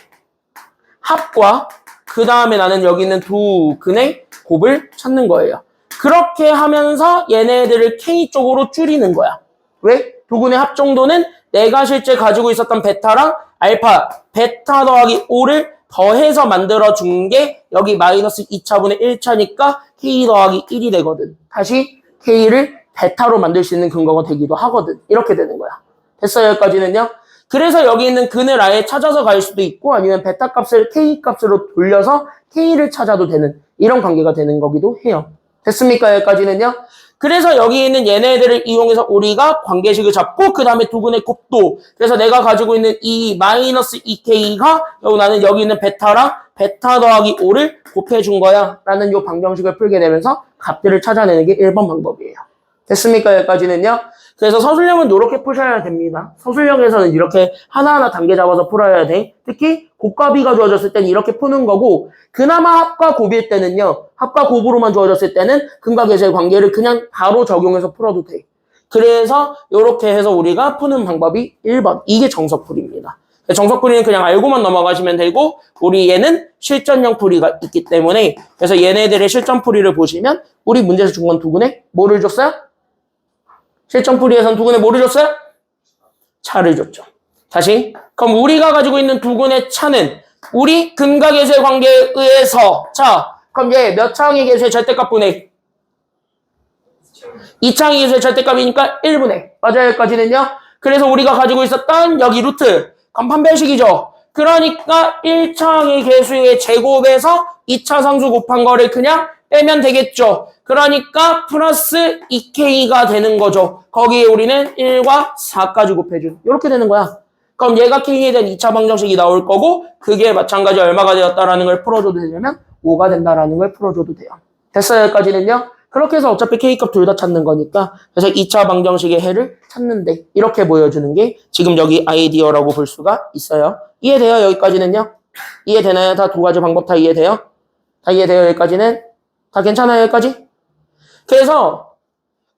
합과 그 다음에 나는 여기 있는 두 근의 곱을 찾는 거예요. 그렇게 하면서 얘네들을 K 쪽으로 줄이는 거야. 왜? 두 근의 합 정도는 내가 실제 가지고 있었던 베타랑 알파, 베타 더하기 5를 더해서 만들어준 게 여기 마이너스 2차분의 1차니까 K 더하기 1이 되거든. 다시 K를 베타로 만들 수 있는 근거가 되기도 하거든. 이렇게 되는 거야. 됐어요? 여기까지는요? 그래서 여기 있는 근을 아예 찾아서 갈 수도 있고 아니면 베타 값을 K 값으로 돌려서 K를 찾아도 되는 이런 관계가 되는 거기도 해요. 됐습니까? 여기까지는요? 그래서 여기 있는 얘네들을 이용해서 우리가 관계식을 잡고 그 다음에 두근의 곱도 그래서 내가 가지고 있는 이 마이너스 2K가 나는 여기 있는 베타랑 베타 더하기 5를 곱해준 거야 라는 요 방정식을 풀게 되면서 값들을 찾아내는 게 1번 방법이에요. 됐습니까? 여기까지는요? 그래서 서술형은 이렇게 푸셔야 됩니다. 서술형에서는 이렇게 하나하나 단계 잡아서 풀어야 돼. 특히 곱과 비가 주어졌을 때는 이렇게 푸는 거고 그나마 합과 곱일 때는요. 합과 곱으로만 주어졌을 때는 근과 계수의 관계를 그냥 바로 적용해서 풀어도 돼. 그래서 이렇게 해서 우리가 푸는 방법이 1번. 이게 정석풀이입니다. 정석풀이는 그냥 알고만 넘어가시면 되고 우리 얘는 실전형 풀이가 있기 때문에 그래서 얘네들의 실전풀이를 보시면 우리 문제에서 준 건 두근에 뭐를 줬어요? 실전풀이에서는 두근에 뭐를 줬어요? 차를 줬죠. 다시 그럼 우리가 가지고 있는 두근의 차는 우리 근과 계수의 관계에 의해서 자 그럼 얘 몇 차항의 계수의 절대값분의 2차항의 계수의 절대값이니까 1분의 맞아요? 여기까지는요? 그래서 우리가 가지고 있었던 여기 루트 그럼 판별식이죠. 그러니까 1차항의 계수의 제곱에서 2차 상수 곱한 거를 그냥 빼면 되겠죠. 그러니까 플러스 2K가 되는 거죠. 거기에 우리는 1과 4까지 곱해준. 이렇게 되는 거야. 그럼 얘가 K에 대한 2차 방정식이 나올 거고 그게 마찬가지 얼마가 되었다라는 걸 풀어줘도 되려면 5가 된다라는 걸 풀어줘도 돼요. 됐어요? 여기까지는요? 그렇게 해서 어차피 K값 둘 다 찾는 거니까 그래서 2차 방정식의 해를 찾는데 이렇게 보여주는 게 지금 여기 아이디어라고 볼 수가 있어요. 이해돼요? 여기까지는요? 이해되나요? 다 두 가지 방법 다 이해돼요? 다 이해돼요? 여기까지는? 다 괜찮아요? 여기까지? 그래서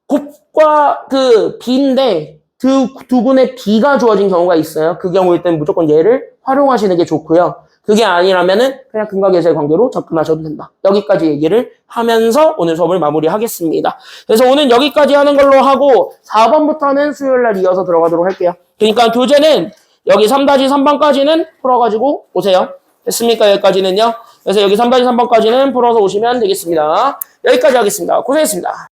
곱과 그 비인데 두 분의 비가 주어진 경우가 있어요. 그 경우일 때는 무조건 얘를 활용하시는 게 좋고요. 그게 아니라면은 그냥 근과 계수의 관계로 접근하셔도 된다. 여기까지 얘기를 하면서 오늘 수업을 마무리하겠습니다. 그래서 오늘 여기까지 하는 걸로 하고 4번부터는 수요일날 이어서 들어가도록 할게요. 그러니까 교재는 여기 3-3번까지는 풀어가지고 오세요. 됐습니까? 여기까지는요. 그래서 여기 3-3번까지는 풀어서 오시면 되겠습니다. 여기까지 하겠습니다. 고생했습니다.